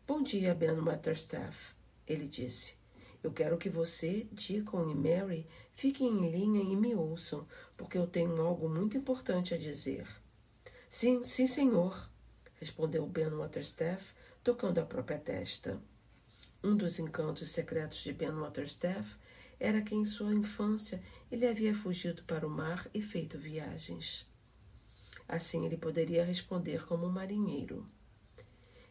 Bom dia, Ben Waterstaff, ele disse. Eu quero que você, Deacon e Mary fiquem em linha e me ouçam, porque eu tenho algo muito importante a dizer. Sim, senhor, respondeu Ben Waterstaff, tocando a própria testa. Um dos encantos secretos de Ben Waterstaff era que em sua infância ele havia fugido para o mar e feito viagens. Assim ele poderia responder como um marinheiro.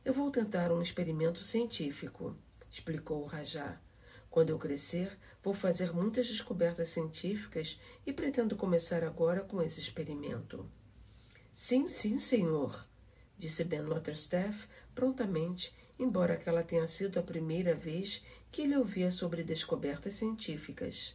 Eu vou tentar um experimento científico, explicou o Rajá. Quando eu crescer, vou fazer muitas descobertas científicas e pretendo começar agora com esse experimento. Sim, senhor, disse Ben Waterstaff prontamente, embora aquela tenha sido a primeira vez que ele ouvia sobre descobertas científicas.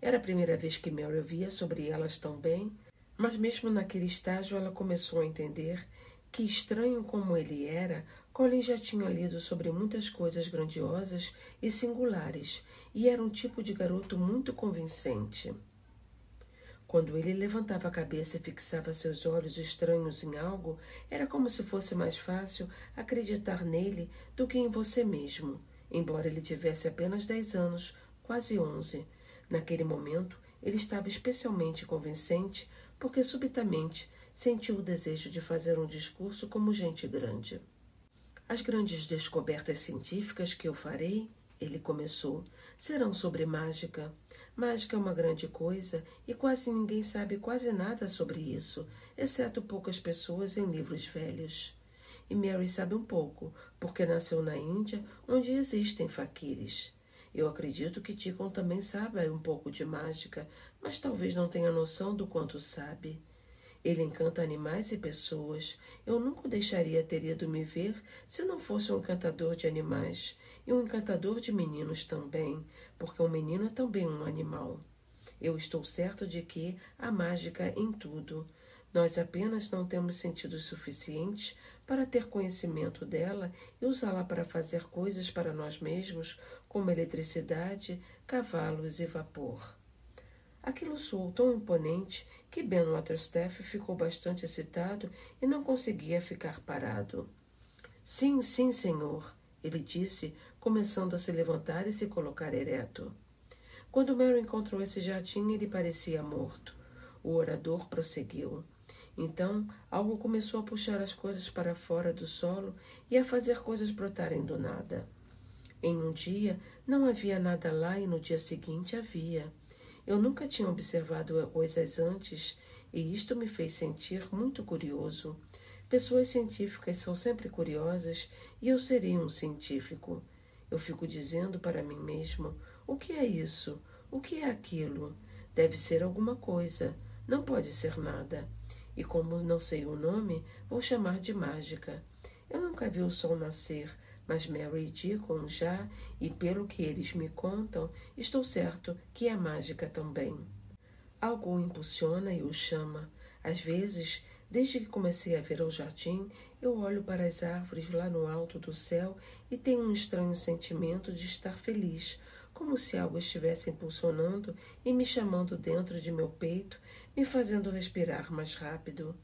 Era a primeira vez que Mary ouvia sobre elas tão bem, mas mesmo naquele estágio ela começou a entender que, estranho como ele era, Colin já tinha lido sobre muitas coisas grandiosas e singulares, e era um tipo de garoto muito convincente. Quando ele levantava a cabeça e fixava seus olhos estranhos em algo, era como se fosse mais fácil acreditar nele do que em você mesmo, embora ele tivesse apenas 10 anos, quase 11. Naquele momento, ele estava especialmente convincente porque subitamente sentiu o desejo de fazer um discurso como gente grande. As grandes descobertas científicas que eu farei, ele começou, serão sobre mágica. Mágica é uma grande coisa e quase ninguém sabe quase nada sobre isso, exceto poucas pessoas em livros velhos. E Mary sabe um pouco, porque nasceu na Índia, onde existem faquires. Eu acredito que Deacon também sabe um pouco de mágica, mas talvez não tenha noção do quanto sabe. Ele encanta animais e pessoas. Eu nunca o deixaria ter ido me ver se não fosse um encantador de animais e um encantador de meninos também, porque um menino é também um animal. Eu estou certo de que há mágica em tudo. Nós apenas não temos sentidos suficientes para ter conhecimento dela e usá-la para fazer coisas para nós mesmos, como eletricidade, cavalos e vapor. Aquilo soou tão imponente que Ben Waterstaff ficou bastante excitado e não conseguia ficar parado. Sim, sim, senhor, ele disse, começando a se levantar e se colocar ereto. Quando Mary encontrou esse jardim, ele parecia morto. O orador prosseguiu. Então, algo começou a puxar as coisas para fora do solo e a fazer coisas brotarem do nada. Em um dia, não havia nada lá e no dia seguinte havia. Eu nunca tinha observado coisas antes e isto me fez sentir muito curioso. Pessoas científicas são sempre curiosas e eu serei um científico. Eu fico dizendo para mim mesmo, o que é isso? O que é aquilo? Deve ser alguma coisa. Não pode ser nada. E como não sei o nome, vou chamar de mágica. Eu nunca vi o sol nascer, mas Mary e Deacon já, e pelo que eles me contam, estou certo que é mágica também. Algo o impulsiona e o chama. Às vezes, desde que comecei a ver o jardim, eu olho para as árvores lá no alto do céu e tenho um estranho sentimento de estar feliz, como se algo estivesse impulsionando e me chamando dentro de meu peito, me fazendo respirar mais rápido.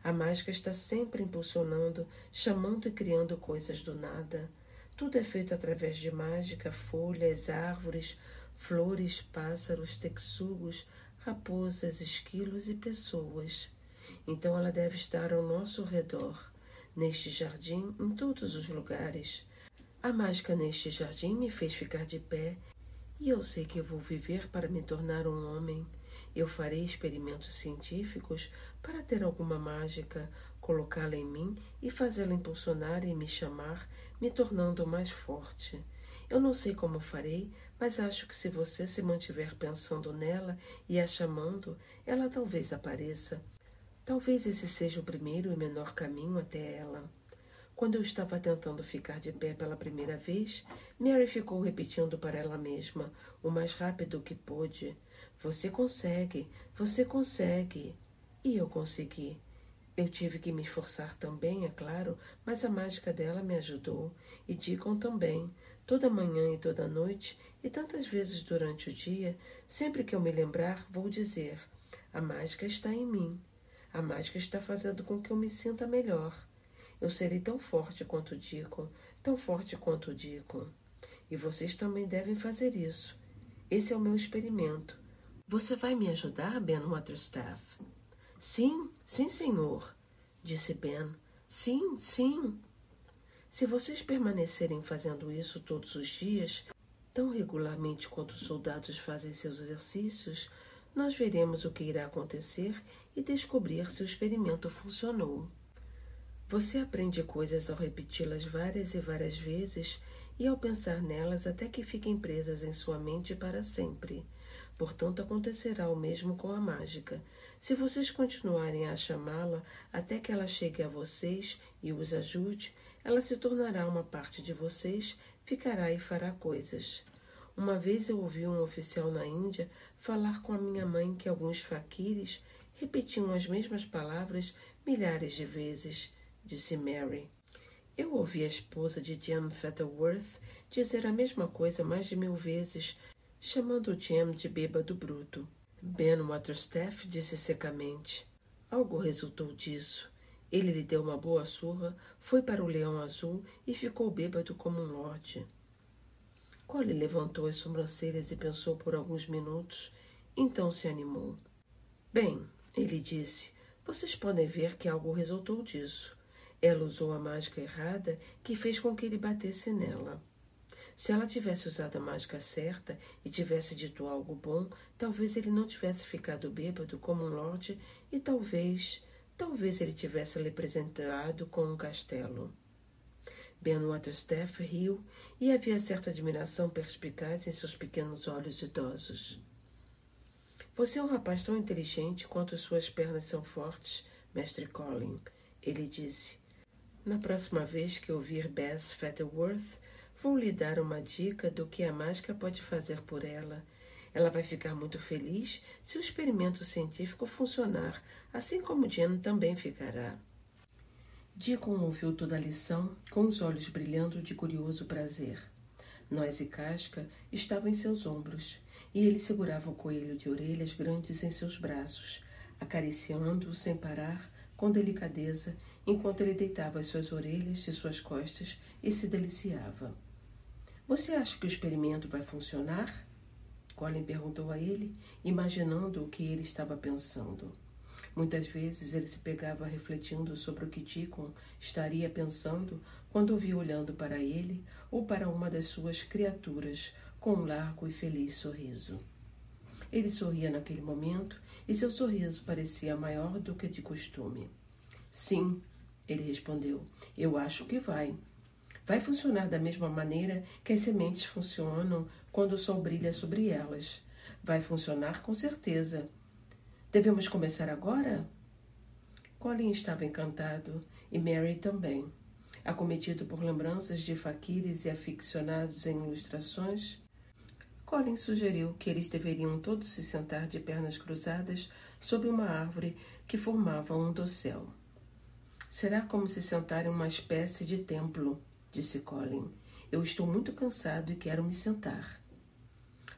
A mágica está sempre impulsionando, chamando e criando coisas do nada. Tudo é feito através de mágica, folhas, árvores, flores, pássaros, texugos, raposas, esquilos e pessoas. Então ela deve estar ao nosso redor, neste jardim, em todos os lugares. A mágica neste jardim me fez ficar de pé e eu sei que vou viver para me tornar um homem. Eu farei experimentos científicos para ter alguma mágica, colocá-la em mim e fazê-la impulsionar e me chamar, me tornando mais forte. Eu não sei como farei, mas acho que se você se mantiver pensando nela e a chamando, ela talvez apareça. Talvez esse seja o primeiro e menor caminho até ela. Quando eu estava tentando ficar de pé pela primeira vez, Mary ficou repetindo para ela mesma, o mais rápido que pôde. Você consegue, você consegue. E eu consegui. Eu tive que me esforçar também, é claro, mas a mágica dela me ajudou. E Deacon também. Toda manhã e toda noite, e tantas vezes durante o dia, sempre que eu me lembrar, vou dizer, a mágica está em mim. A mágica está fazendo com que eu me sinta melhor. Eu serei tão forte quanto o Deacon, tão forte quanto o Deacon. E vocês também devem fazer isso. Esse é o meu experimento. Você vai me ajudar, Ben Waterstaff? Sim, sim, senhor, disse Ben. Sim, sim. Se vocês permanecerem fazendo isso todos os dias, tão regularmente quanto os soldados fazem seus exercícios, nós veremos o que irá acontecer e descobrir se o experimento funcionou. Você aprende coisas ao repeti-las várias e várias vezes e ao pensar nelas até que fiquem presas em sua mente para sempre. Portanto, acontecerá o mesmo com a mágica. Se vocês continuarem a chamá-la até que ela chegue a vocês e os ajude, ela se tornará uma parte de vocês, ficará e fará coisas. Uma vez eu ouvi um oficial na Índia falar com a minha mãe que alguns faquires repetiam as mesmas palavras milhares de vezes, disse Mary. Eu ouvi a esposa de Jem Featherworth dizer a mesma coisa mais de 1000 vezes, chamando Jem de bêbado bruto. Ben Waterstaff disse secamente. Algo resultou disso. Ele lhe deu uma boa surra, foi para o Leão Azul e ficou bêbado como um lorde. Collie levantou as sobrancelhas e pensou por alguns minutos, então se animou. Bem, ele disse, vocês podem ver que algo resultou disso. Ela usou a mágica errada que fez com que ele batesse nela. Se ela tivesse usado a mágica certa e tivesse dito algo bom, talvez ele não tivesse ficado bêbado como um lorde e talvez ele tivesse lhe presenteado com um castelo. Ben Waterstaff riu e havia certa admiração perspicaz em seus pequenos olhos idosos. Você é um rapaz tão inteligente quanto suas pernas são fortes, Mestre Colin, ele disse. Na próxima vez que ouvir Bess Featherworth, vou lhe dar uma dica do que a mágica pode fazer por ela. Ela vai ficar muito feliz se o experimento científico funcionar, assim como Jen também ficará. Deacon ouviu toda a lição, com os olhos brilhando de curioso prazer. Noz e Casca estavam em seus ombros, e ele segurava o coelho de orelhas grandes em seus braços, acariciando-o sem parar, com delicadeza, enquanto ele deitava as suas orelhas e suas costas e se deliciava. — Você acha que o experimento vai funcionar? Colin perguntou a ele, imaginando o que ele estava pensando. Muitas vezes ele se pegava refletindo sobre o que Deacon estaria pensando quando o via olhando para ele ou para uma das suas criaturas com um largo e feliz sorriso. Ele sorria naquele momento e seu sorriso parecia maior do que de costume. — Sim, ele respondeu, eu acho que vai. Vai funcionar da mesma maneira que as sementes funcionam quando o sol brilha sobre elas. Vai funcionar com certeza. Devemos começar agora? Colin estava encantado, e Mary também. Acometido por lembranças de faquires e aficionados em ilustrações, Colin sugeriu que eles deveriam todos se sentar de pernas cruzadas sob uma árvore que formava um dossel. Será como se sentar em uma espécie de templo, disse Colin. Eu estou muito cansado e quero me sentar.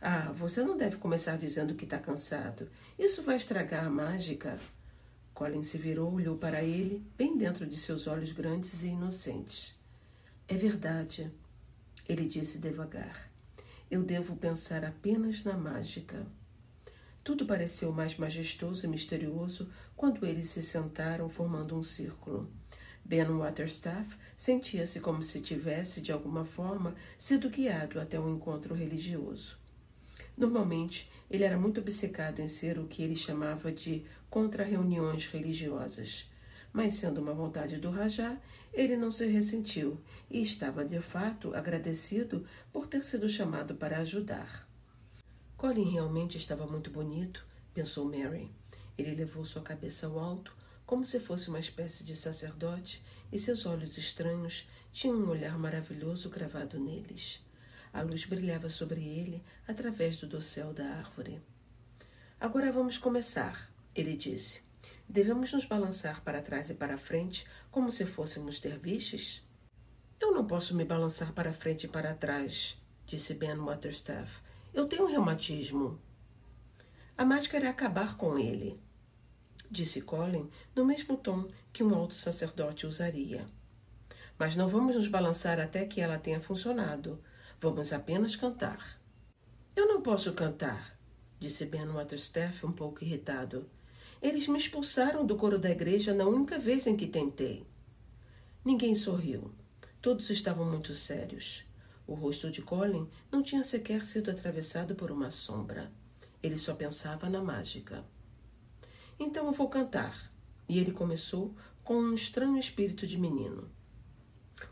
Ah, você não deve começar dizendo que está cansado. Isso vai estragar a mágica. Colin se virou, olhou para ele, bem dentro de seus olhos grandes e inocentes. É verdade, ele disse devagar. Eu devo pensar apenas na mágica. Tudo pareceu mais majestoso e misterioso quando eles se sentaram formando um círculo. Ben Waterstaff sentia-se como se tivesse, de alguma forma, sido guiado até um encontro religioso. Normalmente, ele era muito obcecado em ser o que ele chamava de contra-reuniões religiosas. Mas, sendo uma vontade do Rajá, ele não se ressentiu e estava, de fato, agradecido por ter sido chamado para ajudar. Colin realmente estava muito bonito, pensou Mary. Ele levou sua cabeça ao alto, como se fosse uma espécie de sacerdote, e seus olhos estranhos tinham um olhar maravilhoso cravado neles. A luz brilhava sobre ele através do dossel da árvore. Agora vamos começar, ele disse. Devemos nos balançar para trás e para frente como se fôssemos derviches? Eu não posso me balançar para frente e para trás, disse Ben Waterstaff. Eu tenho reumatismo. A mágica era acabar com ele, disse Colin no mesmo tom que um alto sacerdote usaria. Mas não vamos nos balançar até que ela tenha funcionado. Vamos apenas cantar. Eu não posso cantar, disse Ben Waterstaff um pouco irritado. Eles me expulsaram do coro da igreja na única vez em que tentei. Ninguém sorriu. Todos estavam muito sérios. O rosto de Colin não tinha sequer sido atravessado por uma sombra. Ele só pensava na mágica. Então eu vou cantar. E ele começou com um estranho espírito de menino.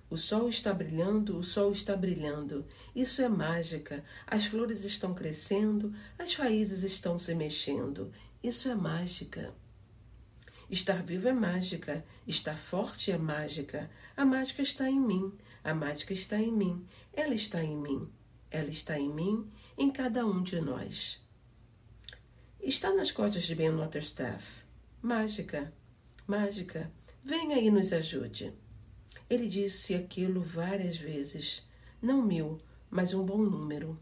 O sol está brilhando, o sol está brilhando. Isso é mágica. As flores estão crescendo, as raízes estão se mexendo. Isso é mágica. Estar vivo é mágica. Estar forte é mágica. A mágica está em mim. A mágica está em mim. Ela está em mim. Ela está em mim, em cada um de nós. Está nas costas de Ben Waterstaff. Mágica. Mágica. Venha e nos ajude. Ele disse aquilo várias vezes. Não 1000, mas um bom número.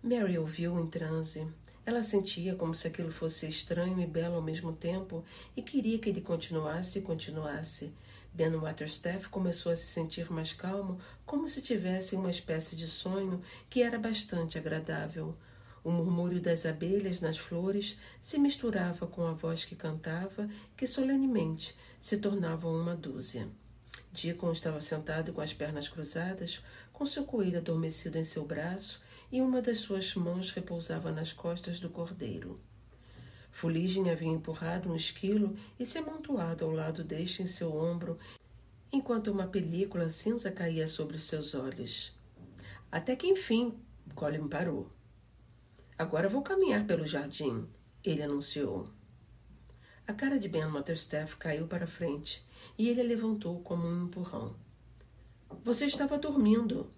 Mary ouviu em transe. Ela sentia como se aquilo fosse estranho e belo ao mesmo tempo e queria que ele continuasse e continuasse. Ben Waterstaff começou a se sentir mais calmo, como se tivesse uma espécie de sonho que era bastante agradável. O murmúrio das abelhas nas flores se misturava com a voz que cantava, que solenemente se tornavam uma dúzia. Deacon estava sentado com as pernas cruzadas, com seu coelho adormecido em seu braço e uma das suas mãos repousava nas costas do cordeiro. Fuligem havia empurrado um esquilo e se amontoado ao lado deste em seu ombro, enquanto uma película cinza caía sobre os seus olhos. Até que enfim, Colin parou. Agora vou caminhar pelo jardim, ele anunciou. A cara de Ben Motherstaff caiu para frente e ele a levantou como um empurrão. Você estava dormindo,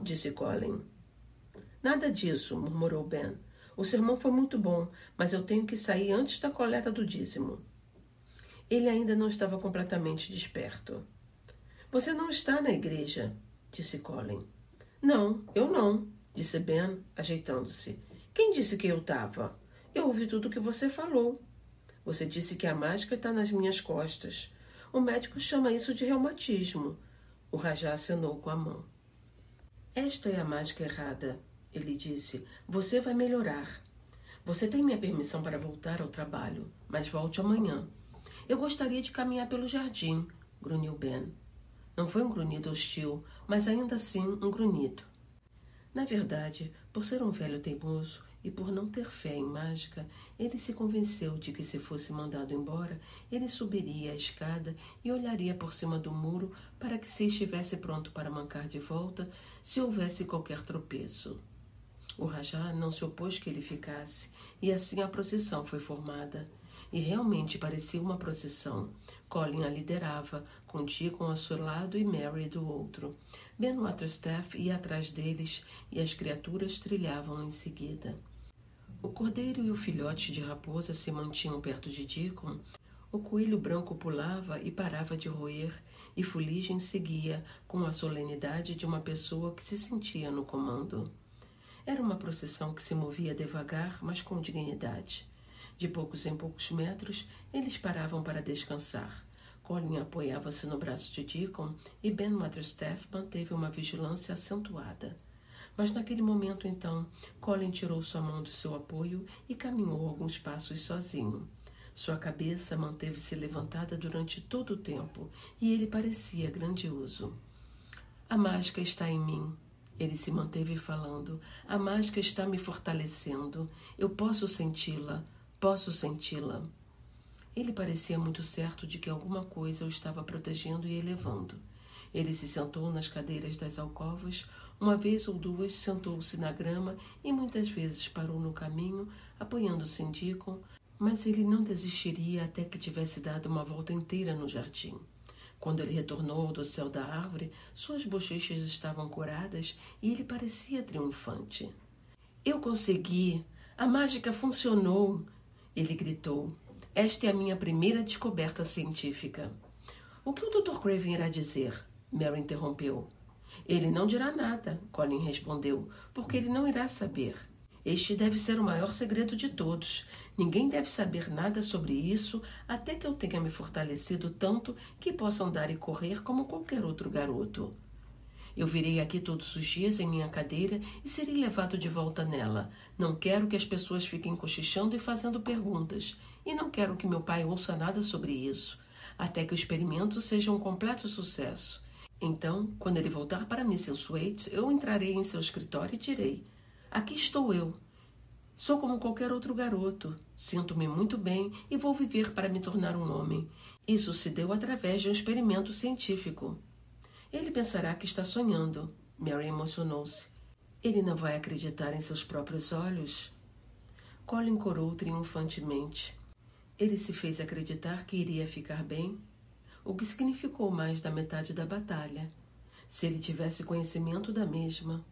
disse Colin. Nada disso, murmurou Ben. O sermão foi muito bom, mas eu tenho que sair antes da coleta do dízimo. Ele ainda não estava completamente desperto. Você não está na igreja, disse Colin. Não, eu não, disse Ben, ajeitando-se. Quem disse que eu estava? Eu ouvi tudo o que você falou. Você disse que a mágica está nas minhas costas. O médico chama isso de reumatismo. O Rajá acenou com a mão. Esta é a mágica errada, ele disse. Você vai melhorar. Você tem minha permissão para voltar ao trabalho, mas volte amanhã. Eu gostaria de caminhar pelo jardim, grunhiu Ben. Não foi um grunhido hostil, mas ainda assim um grunhido. Na verdade, por ser um velho teimoso e por não ter fé em mágica, ele se convenceu de que se fosse mandado embora, ele subiria a escada e olharia por cima do muro para que se estivesse pronto para mancar de volta se houvesse qualquer tropeço. O Rajá não se opôs que ele ficasse, e assim a procissão foi formada. E realmente parecia uma procissão. Colin a liderava, com Deacon ao seu lado e Mary do outro. Ben Motherstaff ia atrás deles e as criaturas trilhavam em seguida. O cordeiro e o filhote de raposa se mantinham perto de Deacon. O coelho branco pulava e parava de roer, e Fuligem seguia com a solenidade de uma pessoa que se sentia no comando. Era uma procissão que se movia devagar, mas com dignidade. De poucos em poucos metros, eles paravam para descansar. Colin apoiava-se no braço de Deacon e Ben Motherstaff manteve uma vigilância acentuada. Mas naquele momento, então, Colin tirou sua mão do seu apoio e caminhou alguns passos sozinho. Sua cabeça manteve-se levantada durante todo o tempo e ele parecia grandioso. A mágica está em mim. Ele se manteve falando. A mágica está me fortalecendo. Eu posso senti-la. Posso senti-la. Ele parecia muito certo de que alguma coisa o estava protegendo e elevando. Ele se sentou nas cadeiras das alcovas, uma vez ou duas sentou-se na grama e muitas vezes parou no caminho, apoiando-se em Deacon, mas ele não desistiria até que tivesse dado uma volta inteira no jardim. Quando ele retornou ao dossel da árvore, suas bochechas estavam coradas e ele parecia triunfante. Eu consegui! A mágica funcionou! Ele gritou. Esta é a minha primeira descoberta científica. O que o Dr. Craven irá dizer? Mary interrompeu. Ele não dirá nada, Colin respondeu, porque ele não irá saber. Este deve ser o maior segredo de todos. Ninguém deve saber nada sobre isso até que eu tenha me fortalecido tanto que possa andar e correr como qualquer outro garoto. Eu virei aqui todos os dias em minha cadeira e serei levado de volta nela. Não quero que as pessoas fiquem cochichando e fazendo perguntas. E não quero que meu pai ouça nada sobre isso, até que o experimento seja um completo sucesso. Então, quando ele voltar para Misselthwaite, eu entrarei em seu escritório e direi: aqui estou eu. Sou como qualquer outro garoto. Sinto-me muito bem e vou viver para me tornar um homem. Isso se deu através de um experimento científico. Ele pensará que está sonhando. Mary emocionou-se. Ele não vai acreditar em seus próprios olhos? Colin corou triunfantemente. Ele se fez acreditar que iria ficar bem, o que significou mais da metade da batalha, se ele tivesse conhecimento da mesma.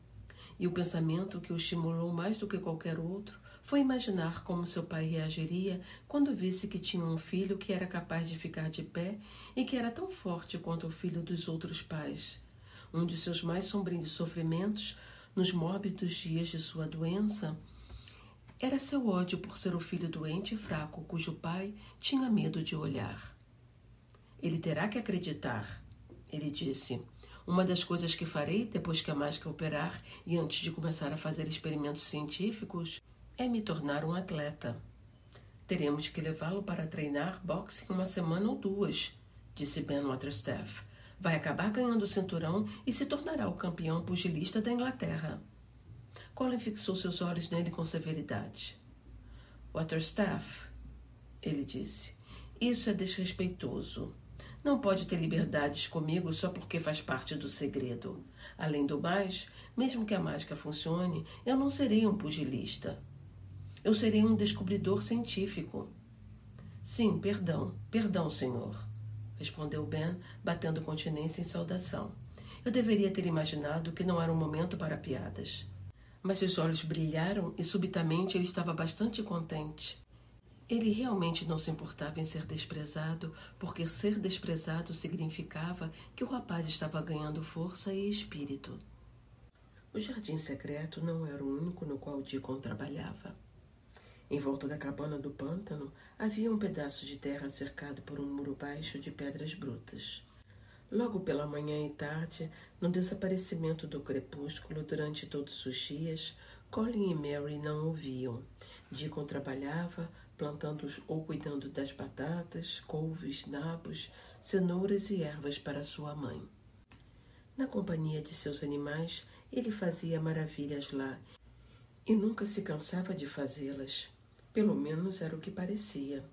E o pensamento que o estimulou mais do que qualquer outro foi imaginar como seu pai reagiria quando visse que tinha um filho que era capaz de ficar de pé e que era tão forte quanto o filho dos outros pais. Um de seus mais sombrios sofrimentos, nos mórbidos dias de sua doença, era seu ódio por ser o filho doente e fraco cujo pai tinha medo de olhar. Ele terá que acreditar, ele disse. Uma das coisas que farei depois que a mágica operar e antes de começar a fazer experimentos científicos é me tornar um atleta. Teremos que levá-lo para treinar boxe em uma semana ou duas, disse Ben Motherstaff. Vai acabar ganhando o cinturão e se tornará o campeão pugilista da Inglaterra. Colin fixou seus olhos nele com severidade. Motherstaff, ele disse, isso é desrespeitoso. Não pode ter liberdades comigo só porque faz parte do segredo. Além do mais, mesmo que a mágica funcione, eu não serei um pugilista. Eu serei um descobridor científico. Sim, perdão, senhor, respondeu Ben, batendo continência em saudação. Eu deveria ter imaginado que não era um momento para piadas. Mas seus olhos brilharam e subitamente ele estava bastante contente. Ele realmente não se importava em ser desprezado, porque ser desprezado significava que o rapaz estava ganhando força e espírito. O jardim secreto não era o único no qual Deacon trabalhava. Em volta da cabana do pântano havia um pedaço de terra cercado por um muro baixo de pedras brutas. Logo pela manhã e tarde, no desaparecimento do crepúsculo durante todos os dias, Colin e Mary não o viam. Deacon trabalhava, plantando ou cuidando das batatas, couves, nabos, cenouras e ervas para sua mãe. Na companhia de seus animais, ele fazia maravilhas lá e nunca se cansava de fazê-las. Pelo menos era o que parecia.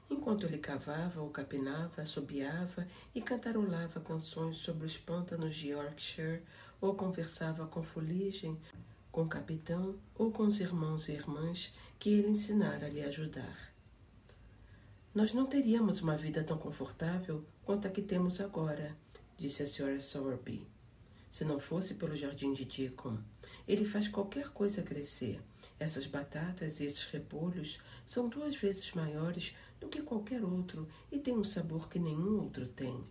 Enquanto ele cavava ou capinava, assobiava e cantarolava canções sobre os pântanos de Yorkshire, ou conversava com fuligem, com o capitão ou com os irmãos e irmãs que ele ensinara a lhe ajudar. Nós não teríamos uma vida tão confortável quanto a que temos agora, disse a Sra. Sowerby, se não fosse pelo jardim de Deacon. Ele faz qualquer coisa crescer. Essas batatas e esses repolhos são 2 vezes maiores do que qualquer outro e têm um sabor que nenhum outro tem.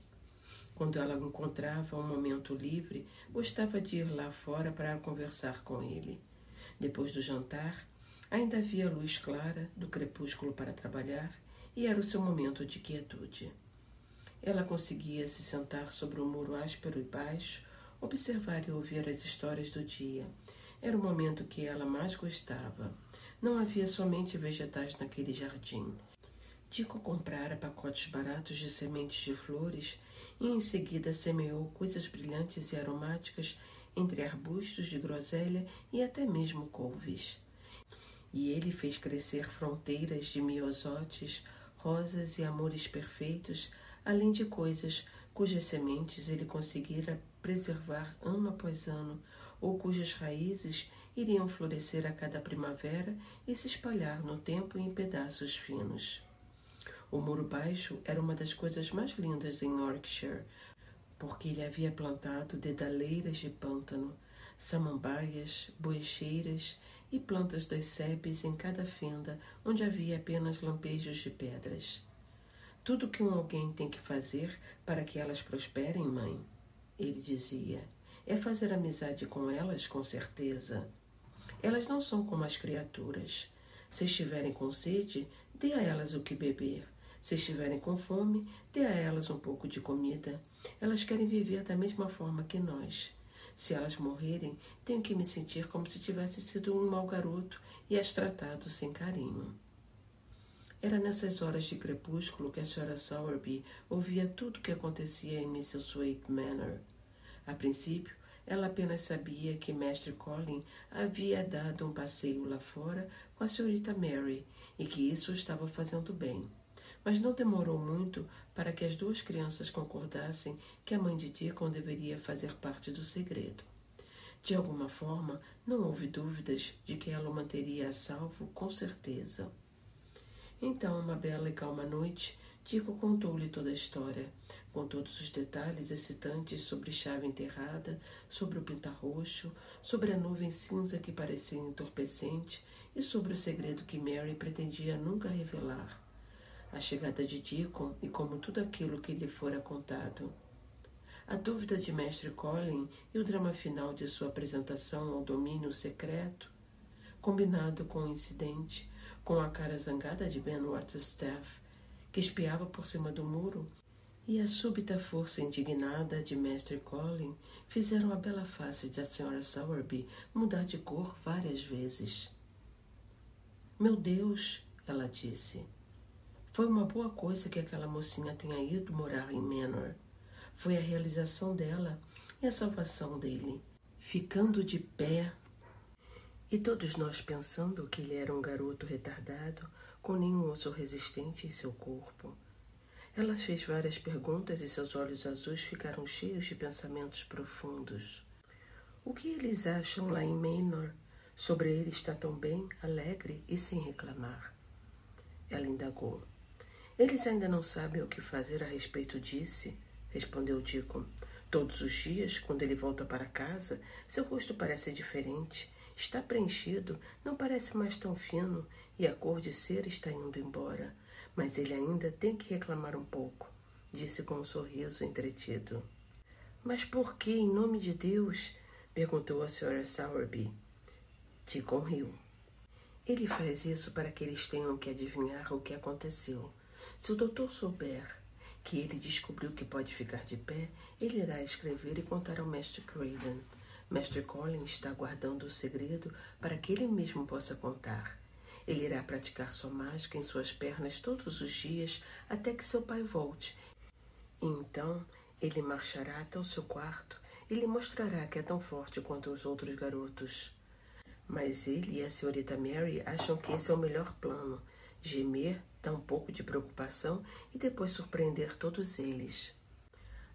Quando ela encontrava um momento livre, gostava de ir lá fora para conversar com ele. Depois do jantar, ainda havia luz clara do crepúsculo para trabalhar e era o seu momento de quietude. Ela conseguia se sentar sobre um muro áspero e baixo, observar e ouvir as histórias do dia. Era o momento que ela mais gostava. Não havia somente vegetais naquele jardim. Deacon comprara pacotes baratos de sementes de flores e em seguida semeou coisas brilhantes e aromáticas entre arbustos de groselha e até mesmo couves. E ele fez crescer fronteiras de miosotes, rosas e amores perfeitos, além de coisas cujas sementes ele conseguira preservar ano após ano, ou cujas raízes iriam florescer a cada primavera e se espalhar no tempo em pedaços finos. O muro baixo era uma das coisas mais lindas em Yorkshire, porque ele havia plantado dedaleiras de pântano, samambaias, boecheiras e plantas das sebes em cada fenda onde havia apenas lampejos de pedras. Tudo que alguém tem que fazer para que elas prosperem, mãe, ele dizia, é fazer amizade com elas, com certeza. Elas não são como as criaturas. Se estiverem com sede, dê a elas o que beber. Se estiverem com fome, dê a elas um pouco de comida. Elas querem viver da mesma forma que nós. Se elas morrerem, tenho que me sentir como se tivesse sido um mau garoto e as tratado sem carinho. Era nessas horas de crepúsculo que a Sra. Sowerby ouvia tudo o que acontecia em Misselthwaite Manor. A princípio, ela apenas sabia que Mestre Colin havia dado um passeio lá fora com a senhorita Mary e que isso o estava fazendo bem. Mas não demorou muito para que as 2 crianças concordassem que a mãe de Deacon deveria fazer parte do segredo. De alguma forma, não houve dúvidas de que ela o manteria a salvo, com certeza. Então, uma bela e calma noite, Deacon contou-lhe toda a história, com todos os detalhes excitantes sobre chave enterrada, sobre o pintarroxo, sobre a nuvem cinza que parecia entorpecente e sobre o segredo que Mary pretendia nunca revelar. A chegada de Deacon e como tudo aquilo que lhe fora contado. A dúvida de Mestre Colin e o drama final de sua apresentação ao domínio secreto, combinado com o incidente, com a cara zangada de Ben Waterstaff, que espiava por cima do muro, e a súbita força indignada de Mestre Colin fizeram a bela face da Sra. Sowerby mudar de cor várias vezes. Meu Deus, ela disse, foi uma boa coisa que aquela mocinha tenha ido morar em Manor. Foi a realização dela e a salvação dele. Ficando de pé, e todos nós pensando que ele era um garoto retardado, com nenhum osso resistente em seu corpo. Ela fez várias perguntas e seus olhos azuis ficaram cheios de pensamentos profundos. O que eles acham lá em Manor sobre ele estar tão bem, alegre e sem reclamar? Ela indagou. Eles ainda não sabem o que fazer a respeito disso, respondeu Deacon. Todos os dias, quando ele volta para casa, seu rosto parece diferente. Está preenchido, não parece mais tão fino, e a cor de cera está indo embora. Mas ele ainda tem que reclamar um pouco, disse com um sorriso entretido. Mas por que, em nome de Deus? Perguntou a Sra. Sowerby. Deacon riu. Ele faz isso para que eles tenham que adivinhar o que aconteceu. Se o doutor souber que ele descobriu que pode ficar de pé, ele irá escrever e contar ao Mestre Craven. Mestre Colin está guardando o segredo para que ele mesmo possa contar. Ele irá praticar sua mágica em suas pernas todos os dias até que seu pai volte. E então ele marchará até o seu quarto e lhe mostrará que é tão forte quanto os outros garotos. Mas ele e a senhorita Mary acham que esse é o melhor plano. Gemer, dar um pouco de preocupação e depois surpreender todos eles.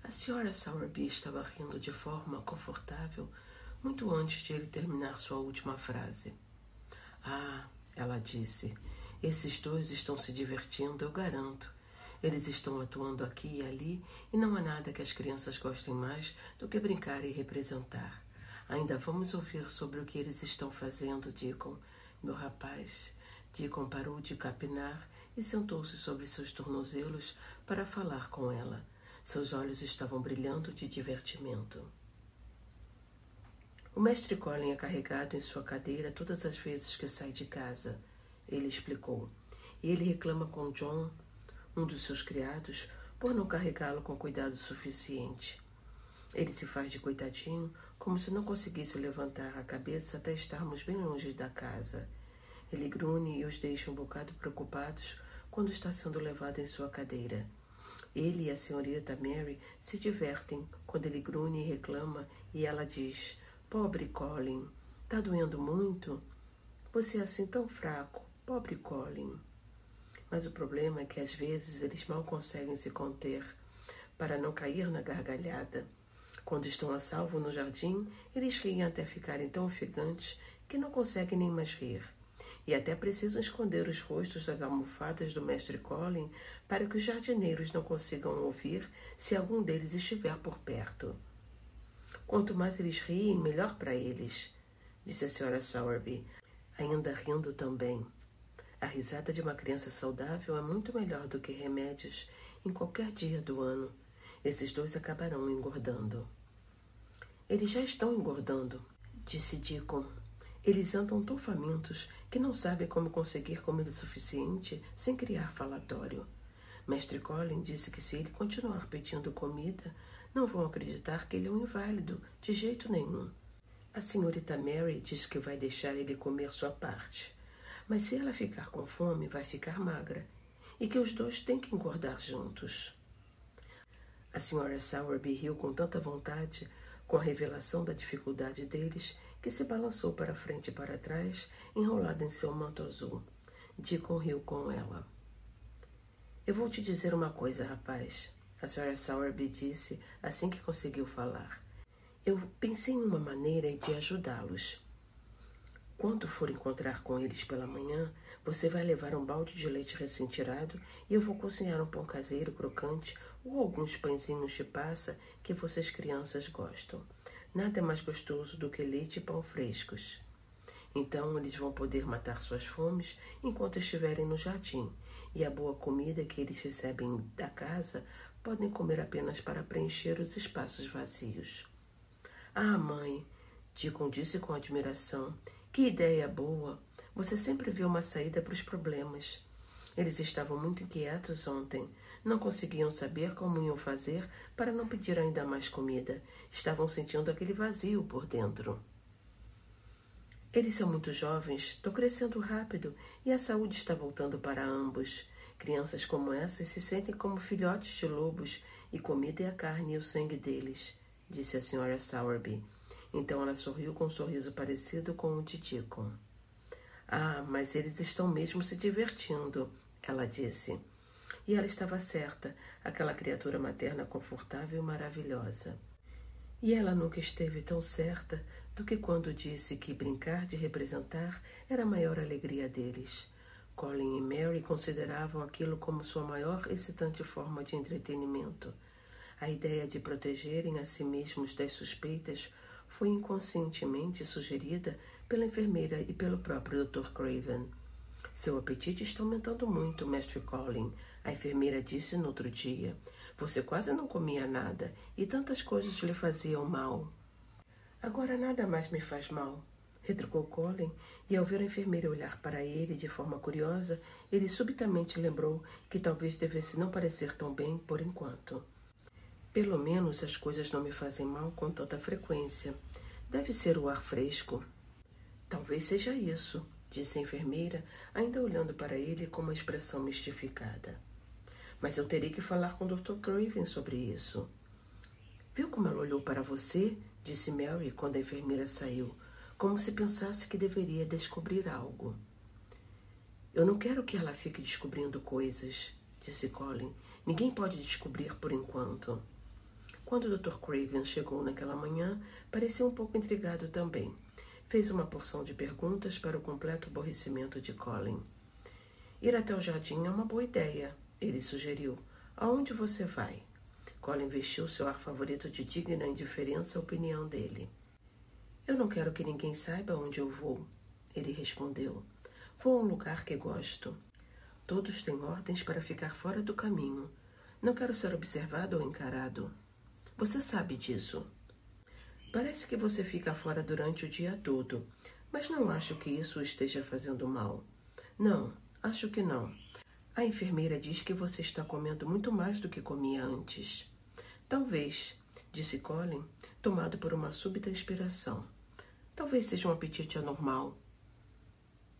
A Sra. Sowerby estava rindo de forma confortável muito antes de ele terminar sua última frase. Ah, ela disse, esses dois estão se divertindo, eu garanto. Eles estão atuando aqui e ali e não há nada que as crianças gostem mais do que brincar e representar. Ainda vamos ouvir sobre o que eles estão fazendo, Deacon. Meu rapaz. Deacon parou de capinar e sentou-se sobre seus tornozelos para falar com ela. Seus olhos estavam brilhando de divertimento. O mestre Colin é carregado em sua cadeira todas as vezes que sai de casa, ele explicou. E ele reclama com John, um dos seus criados, por não carregá-lo com cuidado suficiente. Ele se faz de coitadinho, como se não conseguisse levantar a cabeça até estarmos bem longe da casa. Ele grune e os deixa um bocado preocupados quando está sendo levado em sua cadeira. Ele e a senhorita Mary se divertem quando ele grune e reclama e ela diz, pobre Colin, tá doendo muito? Você é assim tão fraco, pobre Colin. Mas o problema é que às vezes eles mal conseguem se conter para não cair na gargalhada. Quando estão a salvo no jardim, eles riem até ficarem tão ofegantes que não conseguem nem mais rir. E até precisam esconder os rostos das almofadas do mestre Colin para que os jardineiros não consigam ouvir se algum deles estiver por perto. Quanto mais eles riem, melhor para eles, disse a Sra. Sowerby, ainda rindo também. A risada de uma criança saudável é muito melhor do que remédios em qualquer dia do ano. Esses dois acabarão engordando. Eles já estão engordando, disse Deacon. Eles andam tão famintos que não sabem como conseguir comida suficiente sem criar falatório. Mestre Colin disse que se ele continuar pedindo comida, não vão acreditar que ele é um inválido, de jeito nenhum. A senhorita Mary diz que vai deixar ele comer sua parte. Mas se ela ficar com fome, vai ficar magra. E que os dois têm que engordar juntos. A Sra. Sowerby riu com tanta vontade com a revelação da dificuldade deles que se balançou para frente e para trás, enrolada em seu manto azul. Deacon riu com ela. Eu vou te dizer uma coisa, rapaz, a Sra. Sowerby disse assim que conseguiu falar. Eu pensei em uma maneira de ajudá-los. Quando for encontrar com eles pela manhã, você vai levar um balde de leite recém-tirado e eu vou cozinhar um pão caseiro crocante ou alguns pãezinhos de passa que vocês crianças gostam. Nada é mais gostoso do que leite e pão frescos. Então eles vão poder matar suas fomes enquanto estiverem no jardim, e a boa comida que eles recebem da casa podem comer apenas para preencher os espaços vazios. Ah, mãe, Deacon disse com admiração, que ideia boa! Você sempre vê uma saída para os problemas. Eles estavam muito inquietos ontem. Não conseguiam saber como iam fazer para não pedir ainda mais comida. Estavam sentindo aquele vazio por dentro. Eles são muito jovens, estão crescendo rápido e a saúde está voltando para ambos. Crianças como essas se sentem como filhotes de lobos e comida é a carne e o sangue deles, disse a Sra. Sowerby. Então ela sorriu com um sorriso parecido com o de Deacon. Ah, mas eles estão mesmo se divertindo, ela disse. E ela estava certa, aquela criatura materna confortável e maravilhosa. E ela nunca esteve tão certa do que quando disse que brincar de representar era a maior alegria deles. Colin e Mary consideravam aquilo como sua maior excitante forma de entretenimento. A ideia de protegerem a si mesmos das suspeitas foi inconscientemente sugerida pela enfermeira e pelo próprio Dr. Craven. Seu apetite está aumentando muito, Mestre Colin, a enfermeira disse no outro dia. Você quase não comia nada e tantas coisas lhe faziam mal. Agora nada mais me faz mal, retrucou Colin, e ao ver a enfermeira olhar para ele de forma curiosa, ele subitamente lembrou que talvez devesse não parecer tão bem por enquanto. Pelo menos as coisas não me fazem mal com tanta frequência. Deve ser o ar fresco. Talvez seja isso, disse a enfermeira, ainda olhando para ele com uma expressão mistificada. Mas eu terei que falar com o Dr. Craven sobre isso. Viu como ela olhou para você? Disse Mary quando a enfermeira saiu, como se pensasse que deveria descobrir algo. Eu não quero que ela fique descobrindo coisas, disse Colin. Ninguém pode descobrir por enquanto. Quando o Dr. Craven chegou naquela manhã, parecia um pouco intrigado também. Fez uma porção de perguntas para o completo aborrecimento de Colin. Ir até o jardim é uma boa ideia, ele sugeriu. Aonde você vai? Colin vestiu seu ar favorito de digna indiferença à opinião dele. Eu não quero que ninguém saiba onde eu vou, ele respondeu. Vou a um lugar que gosto. Todos têm ordens para ficar fora do caminho. Não quero ser observado ou encarado. Você sabe disso. Parece que você fica fora durante o dia todo, mas não acho que isso o esteja fazendo mal. Não, acho que não. A enfermeira diz que você está comendo muito mais do que comia antes. Talvez, disse Colin, tomado por uma súbita inspiração. Talvez seja um apetite anormal.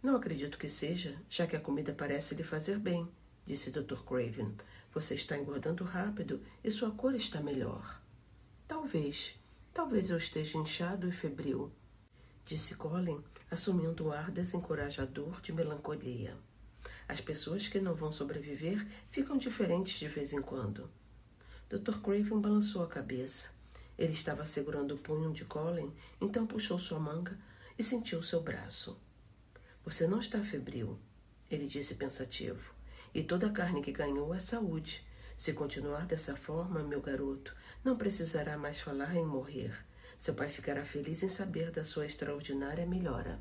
Não acredito que seja, já que a comida parece lhe fazer bem, disse Dr. Craven. Você está engordando rápido e sua cor está melhor. Talvez eu esteja inchado e febril, disse Colin, assumindo o ar desencorajador de melancolia. As pessoas que não vão sobreviver ficam diferentes de vez em quando. Dr. Craven balançou a cabeça. Ele estava segurando o punho de Colin, então puxou sua manga e sentiu seu braço. Você não está febril, ele disse pensativo. E toda a carne que ganhou é saúde. Se continuar dessa forma, meu garoto, não precisará mais falar em morrer. Seu pai ficará feliz em saber da sua extraordinária melhora.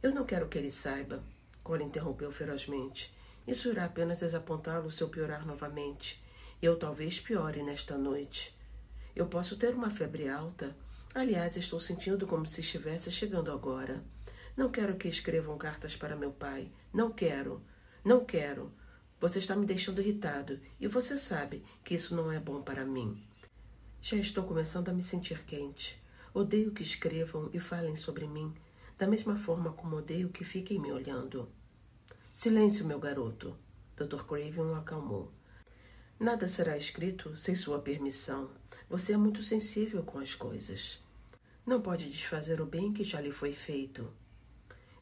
Eu não quero que ele saiba, Colin interrompeu ferozmente. Isso irá apenas desapontá-lo se eu piorar novamente. Eu talvez piore nesta noite. Eu posso ter uma febre alta. Aliás, estou sentindo como se estivesse chegando agora. Não quero que escrevam cartas para meu pai. Não quero. Não quero. Você está me deixando irritado e você sabe que isso não é bom para mim. Já estou começando a me sentir quente. Odeio que escrevam e falem sobre mim, da mesma forma como odeio que fiquem me olhando. Silêncio, meu garoto. Dr. Craven o acalmou. Nada será escrito sem sua permissão. Você é muito sensível com as coisas. Não pode desfazer o bem que já lhe foi feito.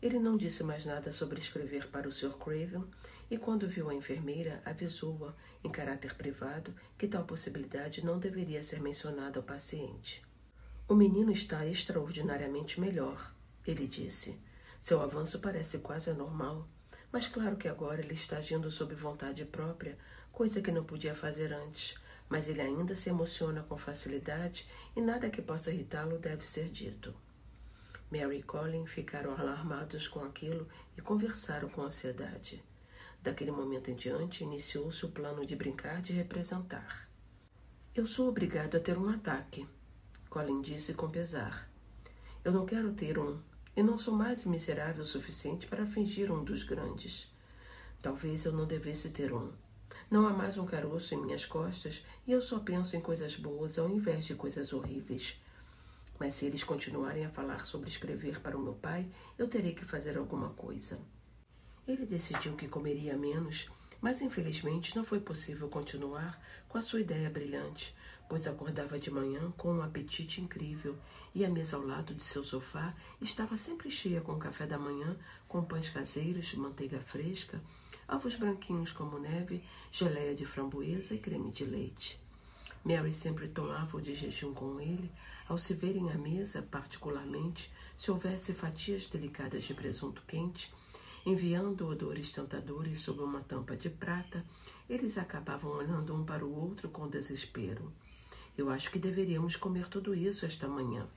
Ele não disse mais nada sobre escrever para o Sr. Craven e quando viu a enfermeira, avisou-a, em caráter privado, que tal possibilidade não deveria ser mencionada ao paciente. O menino está extraordinariamente melhor, ele disse. Seu avanço parece quase anormal, mas claro que agora ele está agindo sob vontade própria, coisa que não podia fazer antes, mas ele ainda se emociona com facilidade e nada que possa irritá-lo deve ser dito. Mary e Colin ficaram alarmados com aquilo e conversaram com ansiedade. Daquele momento em diante, iniciou-se o plano de brincar de representar. Eu sou obrigado a ter um ataque, Colin disse com pesar. Eu não quero ter um, e não sou mais miserável o suficiente para fingir um dos grandes. Talvez eu não devesse ter um. Não há mais um caroço em minhas costas e eu só penso em coisas boas ao invés de coisas horríveis. Mas se eles continuarem a falar sobre escrever para o meu pai, eu terei que fazer alguma coisa. Ele decidiu que comeria menos, mas infelizmente não foi possível continuar com a sua ideia brilhante, pois acordava de manhã com um apetite incrível e a mesa ao lado de seu sofá estava sempre cheia com café da manhã, com pães caseiros, manteiga fresca, ovos branquinhos como neve, geleia de framboesa e creme de leite. Mary sempre tomava o de jejum com ele, ao se verem à mesa, particularmente se houvesse fatias delicadas de presunto quente, enviando odores tentadores sob uma tampa de prata, eles acabavam olhando um para o outro com desespero. Eu acho que deveríamos comer tudo isso esta manhã.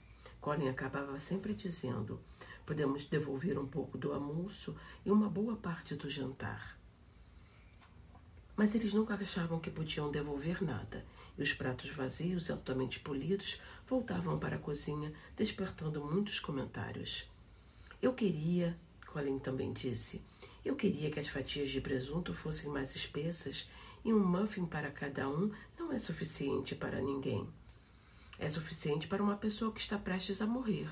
Colin acabava sempre dizendo, podemos devolver um pouco do almoço e uma boa parte do jantar. Mas eles nunca achavam que podiam devolver nada, e os pratos vazios, altamente polidos, voltavam para a cozinha, despertando muitos comentários. Eu queria, Colin também disse, eu queria que as fatias de presunto fossem mais espessas, e um muffin para cada um não é suficiente para ninguém. É suficiente para uma pessoa que está prestes a morrer.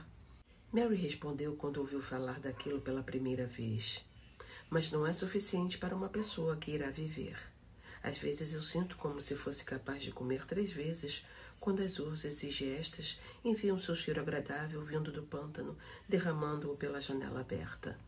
Mary respondeu quando ouviu falar daquilo pela primeira vez. Mas não é suficiente para uma pessoa que irá viver. Às vezes eu sinto como se fosse capaz de comer 3 vezes quando as urzes e gestas enviam seu cheiro agradável vindo do pântano, derramando-o pela janela aberta.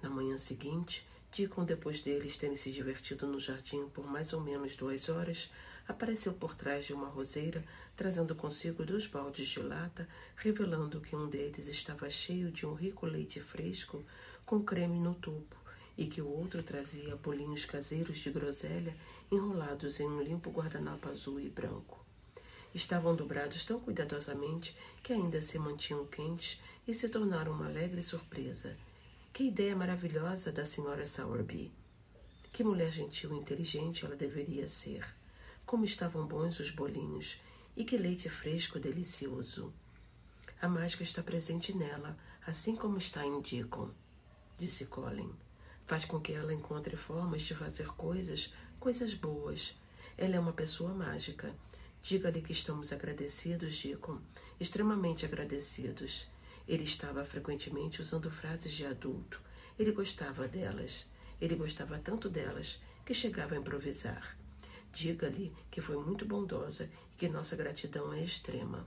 Na manhã seguinte, Deacon, depois deles terem se divertido no jardim por mais ou menos 2 horas, apareceu por trás de uma roseira, trazendo consigo 2 baldes de lata, revelando que um deles estava cheio de um rico leite fresco com creme no topo, e que o outro trazia bolinhos caseiros de groselha enrolados em um limpo guardanapo azul e branco. Estavam dobrados tão cuidadosamente que ainda se mantinham quentes e se tornaram uma alegre surpresa. Que ideia maravilhosa da Sra. Sowerby! Que mulher gentil e inteligente ela deveria ser! Como estavam bons os bolinhos! E que leite fresco delicioso! A mágica está presente nela, assim como está em Deacon, disse Colin. Faz com que ela encontre formas de fazer coisas boas. Ela é uma pessoa mágica. Diga-lhe que estamos agradecidos, Deacon, extremamente agradecidos. Ele estava frequentemente usando frases de adulto. Ele gostava delas. Ele gostava tanto delas que chegava a improvisar. Diga-lhe que foi muito bondosa e que nossa gratidão é extrema.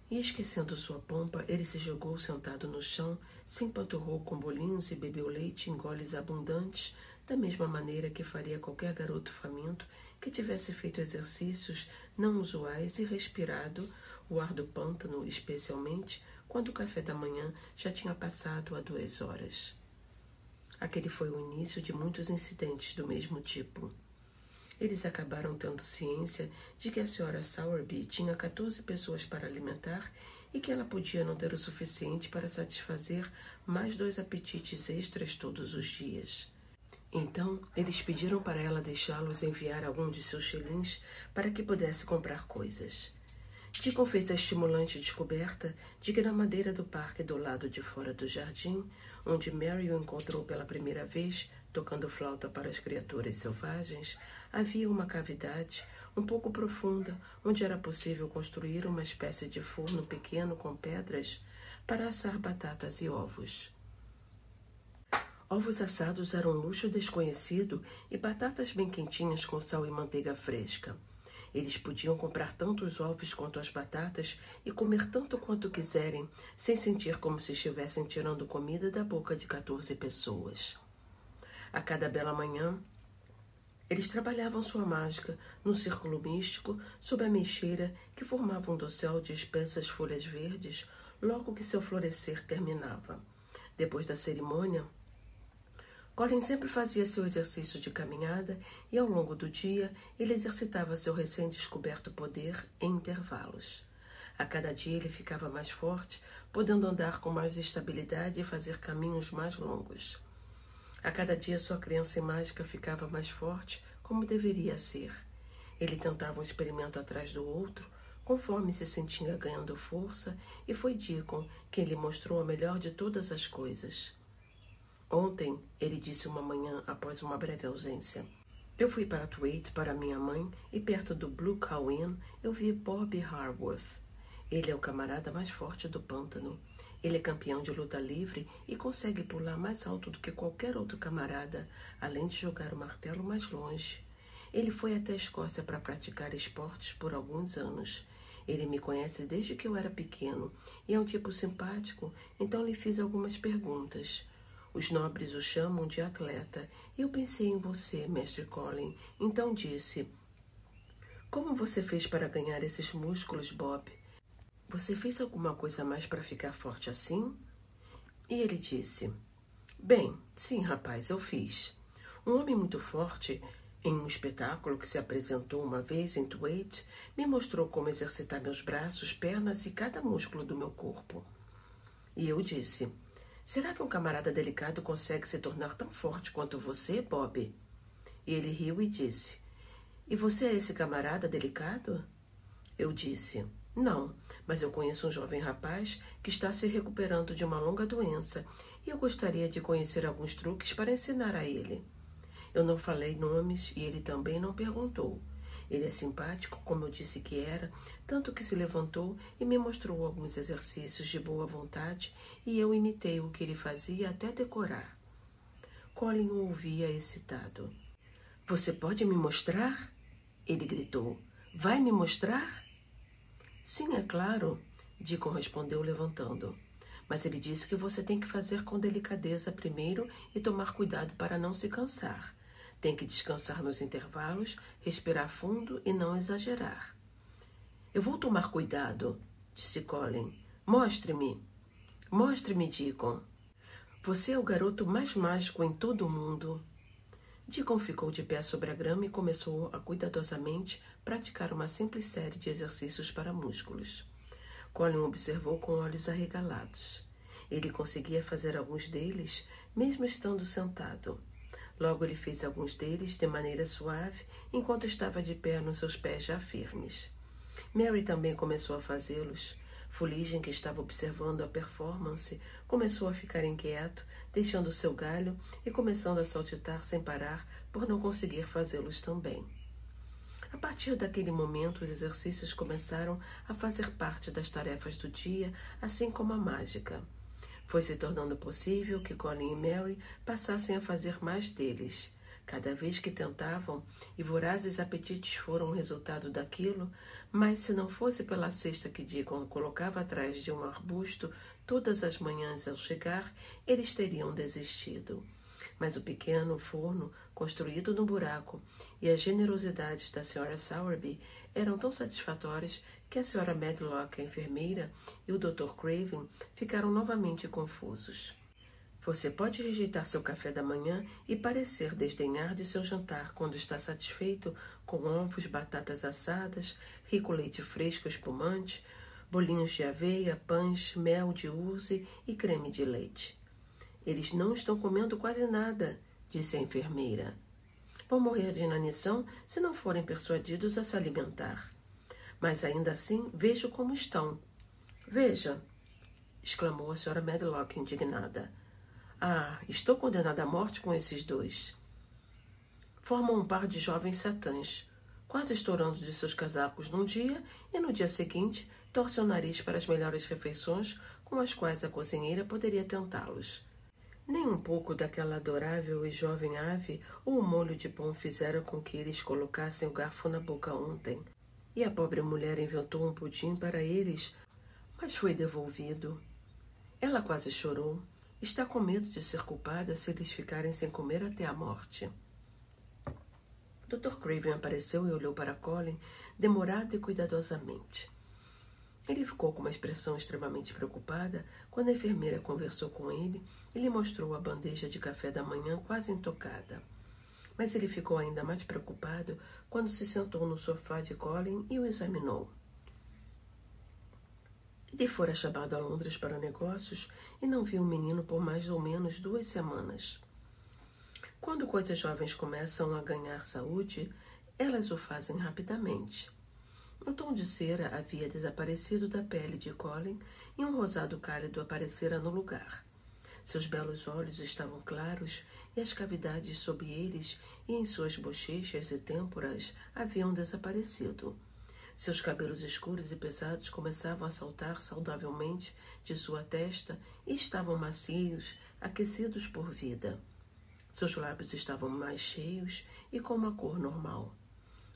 E esquecendo sua pompa, ele se jogou sentado no chão, se empanturrou com bolinhos e bebeu leite em goles abundantes, da mesma maneira que faria qualquer garoto faminto que tivesse feito exercícios não usuais e respirado o ar do pântano, especialmente quando o café da manhã já tinha passado há 2 horas. Aquele foi o início de muitos incidentes do mesmo tipo. Eles acabaram tendo ciência de que a Sra. Sowerby tinha 14 pessoas para alimentar e que ela podia não ter o suficiente para satisfazer mais 2 apetites extras todos os dias. Então, eles pediram para ela deixá-los enviar algum de seus shillings para que pudesse comprar coisas. Deacon fez a estimulante descoberta de que na madeira do parque do lado de fora do jardim, onde Mary o encontrou pela primeira vez, tocando flauta para as criaturas selvagens, havia uma cavidade um pouco profunda, onde era possível construir uma espécie de forno pequeno com pedras para assar batatas e ovos. Ovos assados eram um luxo desconhecido e batatas bem quentinhas com sal e manteiga fresca. Eles podiam comprar tanto os ovos quanto as batatas e comer tanto quanto quiserem, sem sentir como se estivessem tirando comida da boca de 14 pessoas. A cada bela manhã, eles trabalhavam sua mágica num círculo místico sob a mexeira que formava um dossel de espessas folhas verdes logo que seu florescer terminava. Depois da cerimônia, Colin sempre fazia seu exercício de caminhada e, ao longo do dia, ele exercitava seu recém-descoberto poder em intervalos. A cada dia ele ficava mais forte, podendo andar com mais estabilidade e fazer caminhos mais longos. A cada dia sua crença em mágica ficava mais forte, como deveria ser. Ele tentava um experimento atrás do outro, conforme se sentia ganhando força, e foi Deacon quem lhe mostrou a melhor de todas as coisas. Ontem, ele disse uma manhã após uma breve ausência, eu fui para Thwaite para minha mãe e perto do Blue Cow Inn eu vi Bob Harworth. Ele é o camarada mais forte do pântano. Ele é campeão de luta livre e consegue pular mais alto do que qualquer outro camarada, além de jogar o martelo mais longe. Ele foi até a Escócia para praticar esportes por alguns anos. Ele me conhece desde que eu era pequeno e é um tipo simpático, então lhe fiz algumas perguntas. Os nobres o chamam de atleta. Eu pensei em você, mestre Colin. Então disse: como você fez para ganhar esses músculos, Bob? Você fez alguma coisa a mais para ficar forte assim? E ele disse: bem, sim, rapaz, eu fiz. Um homem muito forte, em um espetáculo que se apresentou uma vez em Thwaite, me mostrou como exercitar meus braços, pernas e cada músculo do meu corpo. E eu disse: será que um camarada delicado consegue se tornar tão forte quanto você, Bob? E ele riu e disse: e você é esse camarada delicado? Eu disse: não, mas eu conheço um jovem rapaz que está se recuperando de uma longa doença e eu gostaria de conhecer alguns truques para ensinar a ele. Eu não falei nomes e ele também não perguntou. Ele é simpático, como eu disse que era, tanto que se levantou e me mostrou alguns exercícios de boa vontade e eu imitei o que ele fazia até decorar. Colin o ouvia excitado. Você pode me mostrar? Ele gritou. Vai me mostrar? Sim, é claro, Deacon respondeu levantando. Mas ele disse que você tem que fazer com delicadeza primeiro e tomar cuidado para não se cansar. Tem que descansar nos intervalos, respirar fundo e não exagerar. Eu vou tomar cuidado, disse Colin. Mostre-me. Mostre-me, Deacon. Você é o garoto mais mágico em todo o mundo. Deacon ficou de pé sobre a grama e começou a cuidadosamente praticar uma simples série de exercícios para músculos. Colin observou com olhos arregalados. Ele conseguia fazer alguns deles, mesmo estando sentado. Logo ele fez alguns deles de maneira suave, enquanto estava de pé nos seus pés já firmes. Mary também começou a fazê-los. Fuligem, que estava observando a performance, começou a ficar inquieto, deixando seu galho e começando a saltitar sem parar por não conseguir fazê-los também. A partir daquele momento, os exercícios começaram a fazer parte das tarefas do dia, assim como a mágica. Foi se tornando possível que Colin e Mary passassem a fazer mais deles. Cada vez que tentavam, e vorazes apetites foram o resultado daquilo, mas se não fosse pela cesta que Deacon colocava atrás de um arbusto todas as manhãs ao chegar, eles teriam desistido. Mas o pequeno forno, construído no buraco, e as generosidades da Sra. Sowerby eram tão satisfatórias que a Sra. Medlock, a enfermeira, e o Dr. Craven ficaram novamente confusos. Você pode rejeitar seu café da manhã e parecer desdenhar de seu jantar quando está satisfeito com ovos, batatas assadas, rico leite fresco espumante, bolinhos de aveia, pães, mel de uze e creme de leite. Eles não estão comendo quase nada, disse a enfermeira. Vão morrer de inanição se não forem persuadidos a se alimentar. Mas ainda assim, vejo como estão. Veja, exclamou a Sra. Medlock indignada. Ah, estou condenada à morte com esses dois. Formam um par de jovens satãs, quase estourando de seus casacos num dia e no dia seguinte torcem o nariz para as melhores refeições com as quais a cozinheira poderia tentá-los. Nem um pouco daquela adorável e jovem ave ou o molho de pão fizeram com que eles colocassem o garfo na boca ontem. E a pobre mulher inventou um pudim para eles, mas foi devolvido. Ela quase chorou. Está com medo de ser culpada se eles ficarem sem comer até a morte. Dr. Craven apareceu e olhou para Colin, demorado e cuidadosamente. Ele ficou com uma expressão extremamente preocupada quando a enfermeira conversou com ele e lhe mostrou a bandeja de café da manhã quase intocada. Mas ele ficou ainda mais preocupado quando se sentou no sofá de Colin e o examinou. Ele fora chamado a Londres para negócios e não viu o menino por mais ou menos 2 semanas. Quando coisas jovens começam a ganhar saúde, elas o fazem rapidamente. O tom de cera havia desaparecido da pele de Colin e um rosado cálido aparecera no lugar. Seus belos olhos estavam claros e as cavidades sob eles e em suas bochechas e têmporas haviam desaparecido. Seus cabelos escuros e pesados começavam a saltar saudavelmente de sua testa e estavam macios, aquecidos por vida. Seus lábios estavam mais cheios e com uma cor normal.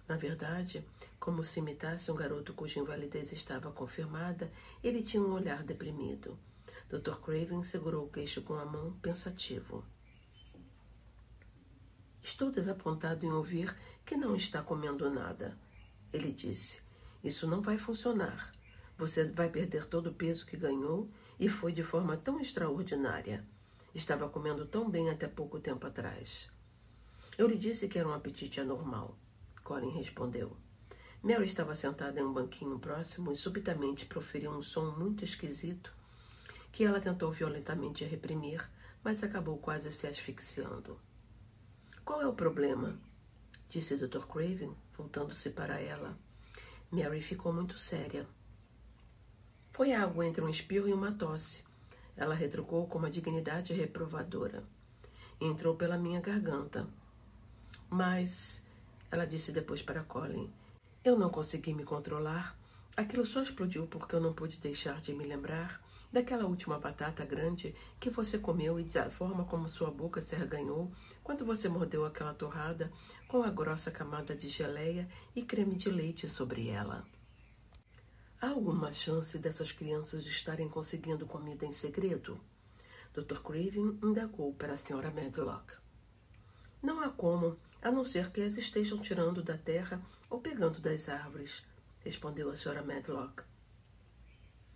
Na verdade, como se imitasse um garoto cuja invalidez estava confirmada, ele tinha um olhar deprimido. Dr. Craven segurou o queixo com a mão, pensativo. Estou desapontado em ouvir que não está comendo nada, ele disse. Isso não vai funcionar. Você vai perder todo o peso que ganhou e foi de forma tão extraordinária. Estava comendo tão bem até pouco tempo atrás. Eu lhe disse que era um apetite anormal, Colin respondeu. Mary estava sentada em um banquinho próximo e subitamente proferiu um som muito esquisito que ela tentou violentamente reprimir, mas acabou quase se asfixiando. Qual é o problema? Disse Dr. Craven, voltando-se para ela. Mary ficou muito séria. Foi algo entre um espirro e uma tosse. Ela retrucou com uma dignidade reprovadora. Entrou pela minha garganta. Mas, ela disse depois para Colin, eu não consegui me controlar. Aquilo só explodiu porque eu não pude deixar de me lembrar daquela última batata grande que você comeu e da forma como sua boca se arreganhou quando você mordeu aquela torrada com a grossa camada de geleia e creme de leite sobre ela. Há alguma chance dessas crianças estarem conseguindo comida em segredo? Dr. Craven indagou para a Sra. Medlock. Não há como, a não ser que as estejam tirando da terra ou pegando das árvores, respondeu a Sra. Medlock.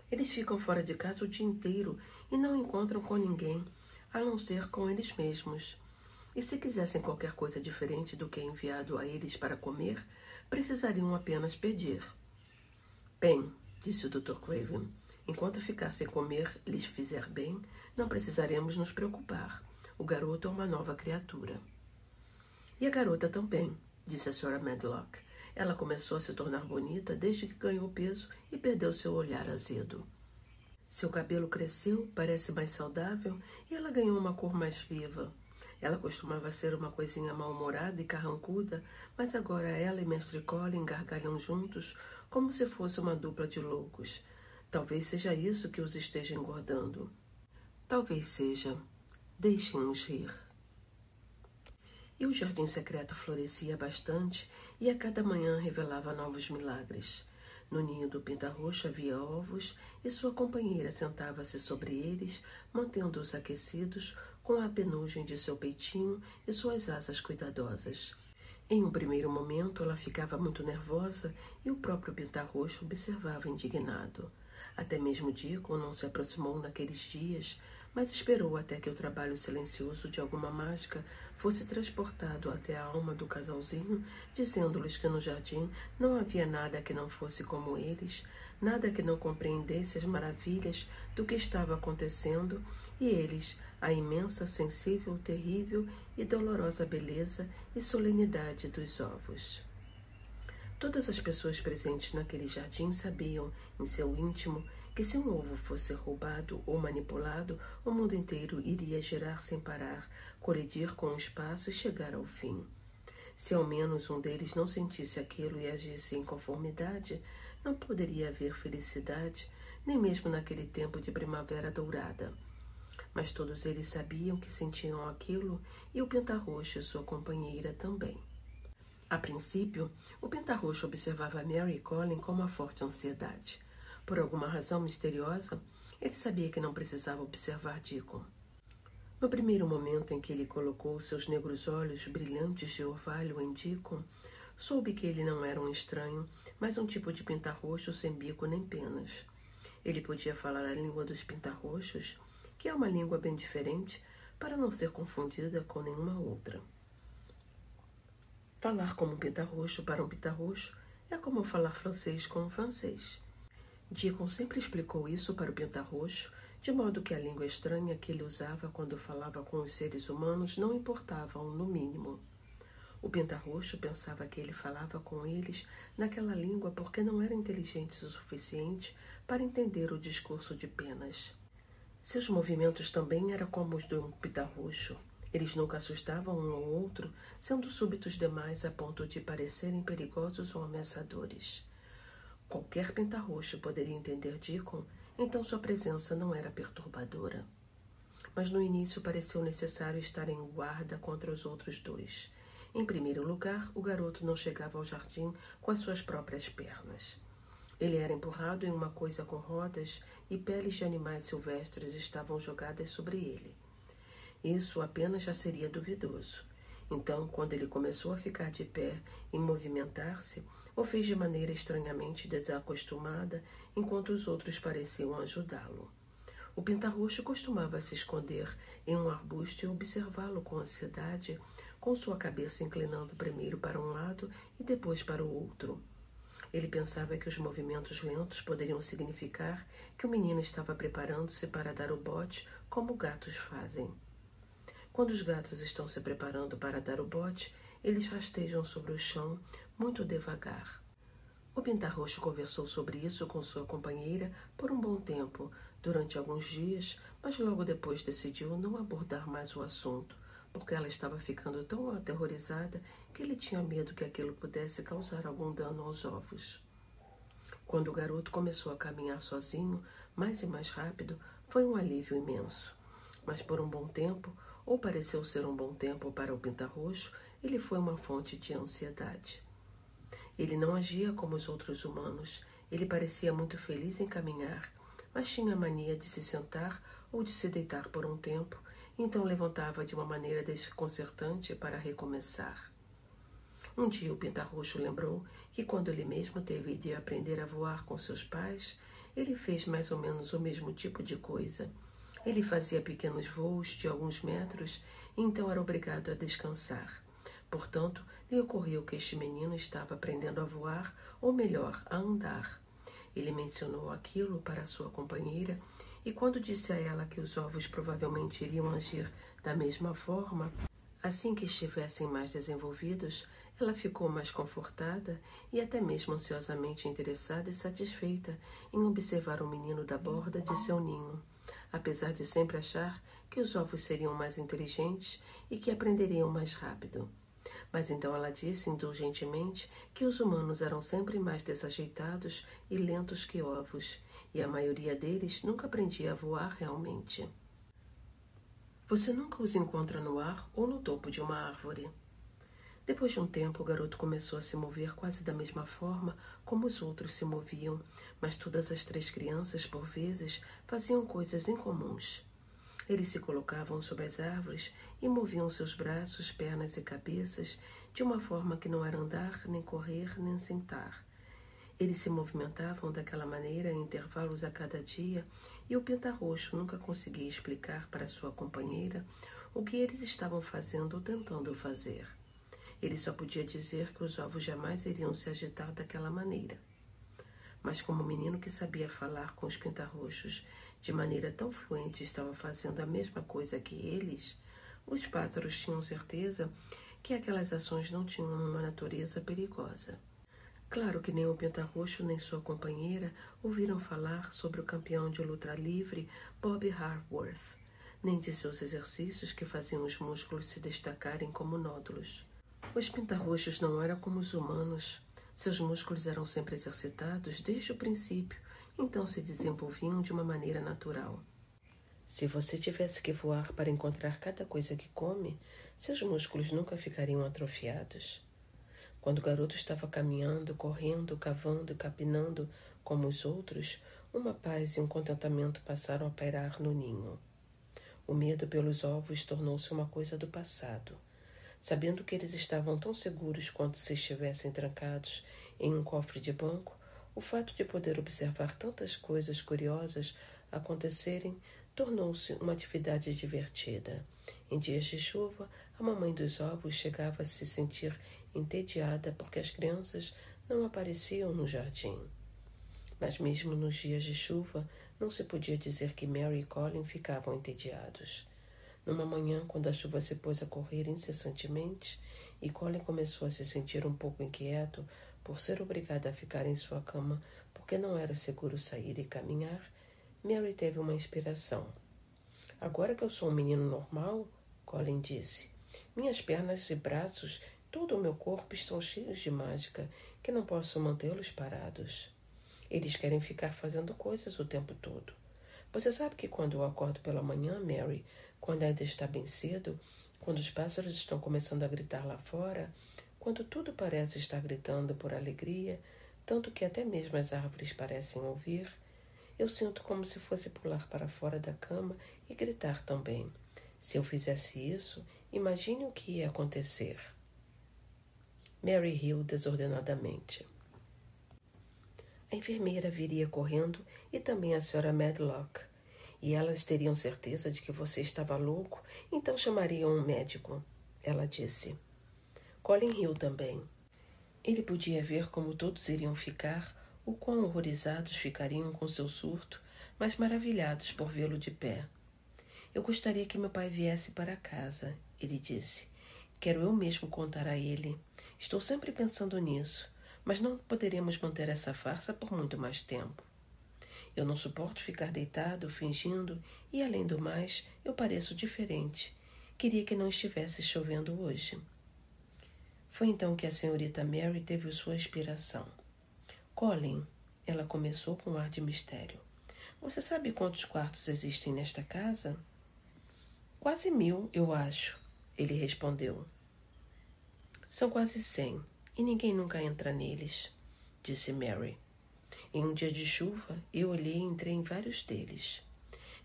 Eles ficam fora de casa o dia inteiro e não encontram com ninguém, a não ser com eles mesmos. E se quisessem qualquer coisa diferente do que é enviado a eles para comer, precisariam apenas pedir. Bem, disse o Dr. Craven, enquanto ficar sem comer lhes fizer bem, não precisaremos nos preocupar. O garoto é uma nova criatura. E a garota também, disse a Sra. Medlock. Ela começou a se tornar bonita desde que ganhou peso e perdeu seu olhar azedo. Seu cabelo cresceu, parece mais saudável, e ela ganhou uma cor mais viva. Ela costumava ser uma coisinha mal-humorada e carrancuda, mas agora ela e Mestre Colin gargalham juntos como se fosse uma dupla de loucos. Talvez seja isso que os esteja engordando. Talvez seja. Deixem-nos rir. E o jardim secreto florescia bastante e a cada manhã revelava novos milagres. No ninho do pinta-roxo havia ovos e sua companheira sentava-se sobre eles, mantendo-os aquecidos com a penugem de seu peitinho e suas asas cuidadosas. Em um primeiro momento ela ficava muito nervosa e o próprio pinta-roxo observava indignado. Até mesmo Deacon não se aproximou naqueles dias, mas esperou até que o trabalho silencioso de alguma mágica fosse transportado até a alma do casalzinho, dizendo-lhes que no jardim não havia nada que não fosse como eles, nada que não compreendesse as maravilhas do que estava acontecendo, e eles, a imensa, sensível, terrível e dolorosa beleza e solenidade dos ovos. Todas as pessoas presentes naquele jardim sabiam, em seu íntimo, que se um ovo fosse roubado ou manipulado, o mundo inteiro iria girar sem parar, colidir com o espaço e chegar ao fim. Se ao menos um deles não sentisse aquilo e agisse em conformidade, não poderia haver felicidade, nem mesmo naquele tempo de primavera dourada. Mas todos eles sabiam que sentiam aquilo e o pinta-roxo e sua companheira também. A princípio, o pinta-roxo observava Mary e Colin com uma forte ansiedade. Por alguma razão misteriosa, ele sabia que não precisava observar Deacon. No primeiro momento em que ele colocou seus negros olhos brilhantes de orvalho em Deacon, soube que ele não era um estranho, mas um tipo de pinta-roxo sem bico nem penas. Ele podia falar a língua dos pinta-roxos, que é uma língua bem diferente, para não ser confundida com nenhuma outra. Falar como um pinta-roxo para um pinta-roxo é como falar francês com um francês. Deacon sempre explicou isso para o pinta-roxo, de modo que a língua estranha que ele usava quando falava com os seres humanos não importavam, no mínimo. O pinta-roxo pensava que ele falava com eles naquela língua porque não eram inteligentes o suficiente para entender o discurso de penas. Seus movimentos também eram como os do pinta-roxo. Eles nunca assustavam um ao outro, sendo súbitos demais a ponto de parecerem perigosos ou ameaçadores. Qualquer pinta-roxo poderia entender Deacon, então sua presença não era perturbadora. Mas no início pareceu necessário estar em guarda contra os outros dois. Em primeiro lugar, o garoto não chegava ao jardim com as suas próprias pernas. Ele era empurrado em uma coisa com rodas e peles de animais silvestres estavam jogadas sobre ele. Isso apenas já seria duvidoso. Então, quando ele começou a ficar de pé e movimentar-se, o fez de maneira estranhamente desacostumada, enquanto os outros pareciam ajudá-lo. O pintarroxo costumava se esconder em um arbusto e observá-lo com ansiedade, com sua cabeça inclinando primeiro para um lado e depois para o outro. Ele pensava que os movimentos lentos poderiam significar que o menino estava preparando-se para dar o bote, como gatos fazem. Quando os gatos estão se preparando para dar o bote, eles rastejam sobre o chão muito devagar. O pintarroxo conversou sobre isso com sua companheira por um bom tempo, durante alguns dias, mas logo depois decidiu não abordar mais o assunto, porque ela estava ficando tão aterrorizada que ele tinha medo que aquilo pudesse causar algum dano aos ovos. Quando o garoto começou a caminhar sozinho, mais e mais rápido, foi um alívio imenso. Mas por um bom tempo, ou pareceu ser um bom tempo para o pintarroxo, ele foi uma fonte de ansiedade. Ele não agia como os outros humanos. Ele parecia muito feliz em caminhar, mas tinha a mania de se sentar ou de se deitar por um tempo, então levantava de uma maneira desconcertante para recomeçar. Um dia o pintarroxo lembrou que quando ele mesmo teve de aprender a voar com seus pais, ele fez mais ou menos o mesmo tipo de coisa. Ele fazia pequenos voos de alguns metros e então era obrigado a descansar. Portanto, lhe ocorreu que este menino estava aprendendo a voar, ou melhor, a andar. Ele mencionou aquilo para sua companheira e quando disse a ela que os ovos provavelmente iriam agir da mesma forma, assim que estivessem mais desenvolvidos, ela ficou mais confortada e até mesmo ansiosamente interessada e satisfeita em observar o menino da borda de seu ninho, apesar de sempre achar que os ovos seriam mais inteligentes e que aprenderiam mais rápido. Mas então ela disse indulgentemente que os humanos eram sempre mais desajeitados e lentos que ovos, e a maioria deles nunca aprendia a voar realmente. Você nunca os encontra no ar ou no topo de uma árvore. Depois de um tempo, o garoto começou a se mover quase da mesma forma como os outros se moviam, mas todas as três crianças, por vezes, faziam coisas incomuns. Eles se colocavam sob as árvores e moviam seus braços, pernas e cabeças de uma forma que não era andar, nem correr, nem sentar. Eles se movimentavam daquela maneira em intervalos a cada dia e o pintarroxo nunca conseguia explicar para sua companheira o que eles estavam fazendo ou tentando fazer. Ele só podia dizer que os ovos jamais iriam se agitar daquela maneira. Mas como o menino que sabia falar com os pintarroxos de maneira tão fluente estava fazendo a mesma coisa que eles, os pássaros tinham certeza que aquelas ações não tinham uma natureza perigosa. Claro que nem o pintarroxo nem sua companheira ouviram falar sobre o campeão de luta livre Bob Harworth, nem de seus exercícios que faziam os músculos se destacarem como nódulos. Os pintarroxos não eram como os humanos. Seus músculos eram sempre exercitados desde o princípio, então se desenvolviam de uma maneira natural. Se você tivesse que voar para encontrar cada coisa que come, seus músculos nunca ficariam atrofiados. Quando o garoto estava caminhando, correndo, cavando e capinando como os outros, uma paz e um contentamento passaram a pairar no ninho. O medo pelos ovos tornou-se uma coisa do passado. Sabendo que eles estavam tão seguros quanto se estivessem trancados em um cofre de banco, o fato de poder observar tantas coisas curiosas acontecerem tornou-se uma atividade divertida. Em dias de chuva, a mamãe dos ovos chegava a se sentir entediada porque as crianças não apareciam no jardim. Mas mesmo nos dias de chuva, não se podia dizer que Mary e Colin ficavam entediados. Numa manhã, quando a chuva se pôs a correr incessantemente e Colin começou a se sentir um pouco inquieto por ser obrigada a ficar em sua cama porque não era seguro sair e caminhar, Mary teve uma inspiração. Agora que eu sou um menino normal, Colin disse, minhas pernas e braços, todo o meu corpo estão cheios de mágica que não posso mantê-los parados. Eles querem ficar fazendo coisas o tempo todo. Você sabe que quando eu acordo pela manhã, Mary, quando ainda está bem cedo, quando os pássaros estão começando a gritar lá fora, quando tudo parece estar gritando por alegria, tanto que até mesmo as árvores parecem ouvir. Eu sinto como se fosse pular para fora da cama e gritar também. Se eu fizesse isso, imagine o que ia acontecer. Mary riu desordenadamente. A enfermeira viria correndo e também a Sra. Medlock. E elas teriam certeza de que você estava louco, então chamariam um médico, ela disse. Colin riu também. Ele podia ver como todos iriam ficar, o quão horrorizados ficariam com seu surto, mas maravilhados por vê-lo de pé. Eu gostaria que meu pai viesse para casa, ele disse. Quero eu mesmo contar a ele. Estou sempre pensando nisso, mas não poderemos manter essa farsa por muito mais tempo. Eu não suporto ficar deitado, fingindo, e, além do mais, eu pareço diferente. Queria que não estivesse chovendo hoje. Foi então que a senhorita Mary teve sua inspiração. Colin, ela começou com um ar de mistério. Você sabe quantos quartos existem nesta casa? Quase 1000, eu acho, ele respondeu. São quase 100, e ninguém nunca entra neles, disse Mary. Em um dia de chuva, eu olhei e entrei em vários deles.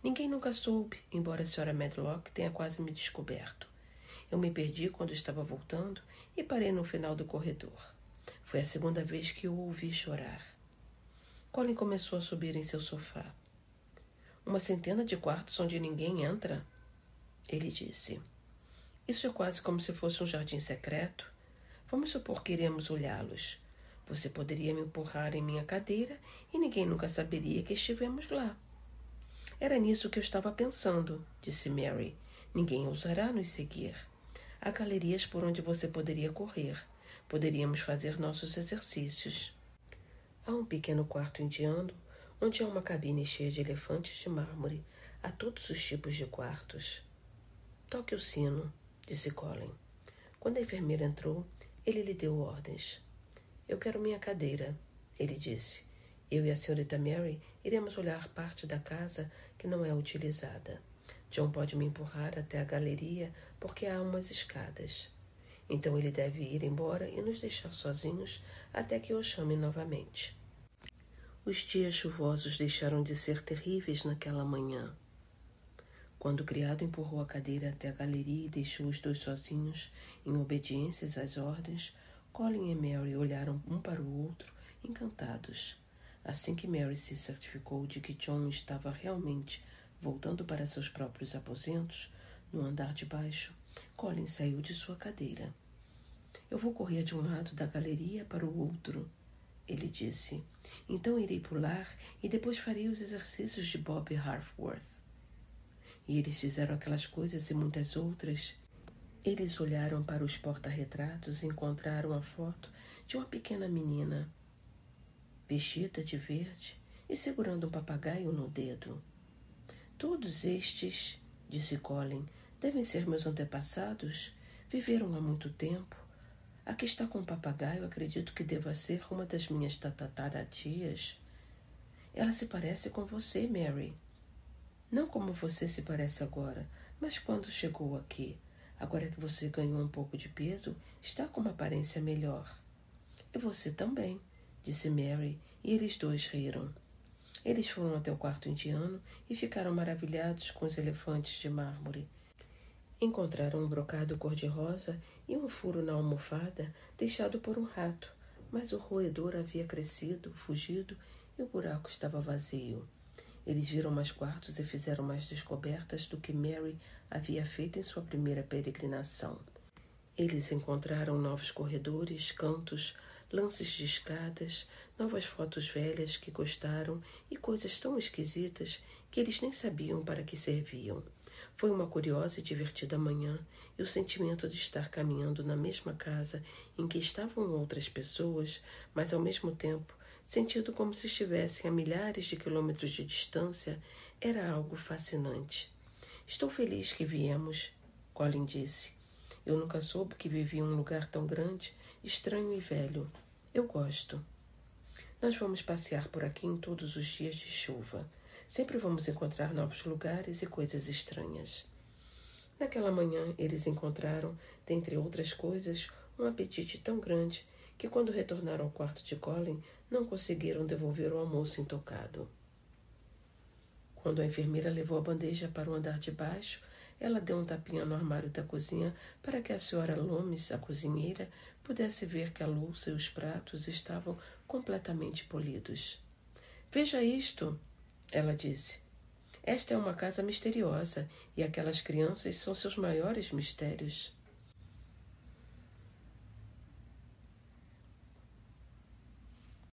Ninguém nunca soube, embora a Sra. Medlock tenha quase me descoberto. Eu me perdi quando estava voltando e parei no final do corredor. Foi a segunda vez que o ouvi chorar. Colin começou a subir em seu sofá. 100 de quartos onde ninguém entra? Ele disse. Isso é quase como se fosse um jardim secreto. Vamos supor que iremos olhá-los. Você poderia me empurrar em minha cadeira e ninguém nunca saberia que estivemos lá. Era nisso que eu estava pensando, disse Mary. Ninguém ousará nos seguir. Há galerias por onde você poderia correr. Poderíamos fazer nossos exercícios. Há um pequeno quarto indiano, onde há uma cabine cheia de elefantes de mármore. Há todos os tipos de quartos. Toque o sino, disse Colin. Quando a enfermeira entrou, ele lhe deu ordens. Eu quero minha cadeira, ele disse. Eu e a senhorita Mary iremos olhar parte da casa que não é utilizada. John pode me empurrar até a galeria porque há umas escadas. Então ele deve ir embora e nos deixar sozinhos até que eu o chame novamente. Os dias chuvosos deixaram de ser terríveis naquela manhã. Quando o criado empurrou a cadeira até a galeria e deixou os dois sozinhos, em obediência às ordens, Colin e Mary olharam um para o outro, encantados. Assim que Mary se certificou de que John estava realmente voltando para seus próprios aposentos, no andar de baixo, Colin saiu de sua cadeira. Eu vou correr de um lado da galeria para o outro, ele disse. Então irei pular e depois farei os exercícios de Bob Harworth. E eles fizeram aquelas coisas e muitas outras. Eles olharam para os porta-retratos e encontraram a foto de uma pequena menina, vestida de verde e segurando um papagaio no dedo. Todos estes, disse Colin, devem ser meus antepassados. Viveram há muito tempo. A que está com o papagaio acredito que deva ser uma das minhas tataratias. Ela se parece com você, Mary. Não como você se parece agora, mas quando chegou aqui. Agora que você ganhou um pouco de peso, está com uma aparência melhor. E você também, disse Mary, e eles dois riram. Eles foram até o quarto indiano e ficaram maravilhados com os elefantes de mármore. Encontraram um brocado cor-de-rosa e um furo na almofada deixado por um rato, mas o roedor havia crescido, fugido e o buraco estava vazio. Eles viram mais quartos e fizeram mais descobertas do que Mary havia feito em sua primeira peregrinação. Eles encontraram novos corredores, cantos, lances de escadas, novas fotos velhas que gostaram e coisas tão esquisitas que eles nem sabiam para que serviam. Foi uma curiosa e divertida manhã, e o sentimento de estar caminhando na mesma casa em que estavam outras pessoas, mas ao mesmo tempo sentido como se estivessem a milhares de quilômetros de distância, era algo fascinante. Estou feliz que viemos, Colin disse. Eu nunca soube que vivia em um lugar tão grande, estranho e velho. Eu gosto. Nós vamos passear por aqui em todos os dias de chuva. Sempre vamos encontrar novos lugares e coisas estranhas. Naquela manhã, eles encontraram, dentre outras coisas, um apetite tão grande que, quando retornaram ao quarto de Colin, não conseguiram devolver o almoço intocado. Quando a enfermeira levou a bandeja para o andar de baixo, ela deu um tapinha no armário da cozinha para que a senhora Loomis, a cozinheira, pudesse ver que a louça e os pratos estavam completamente polidos. Veja isto, ela disse. Esta é uma casa misteriosa e aquelas crianças são seus maiores mistérios.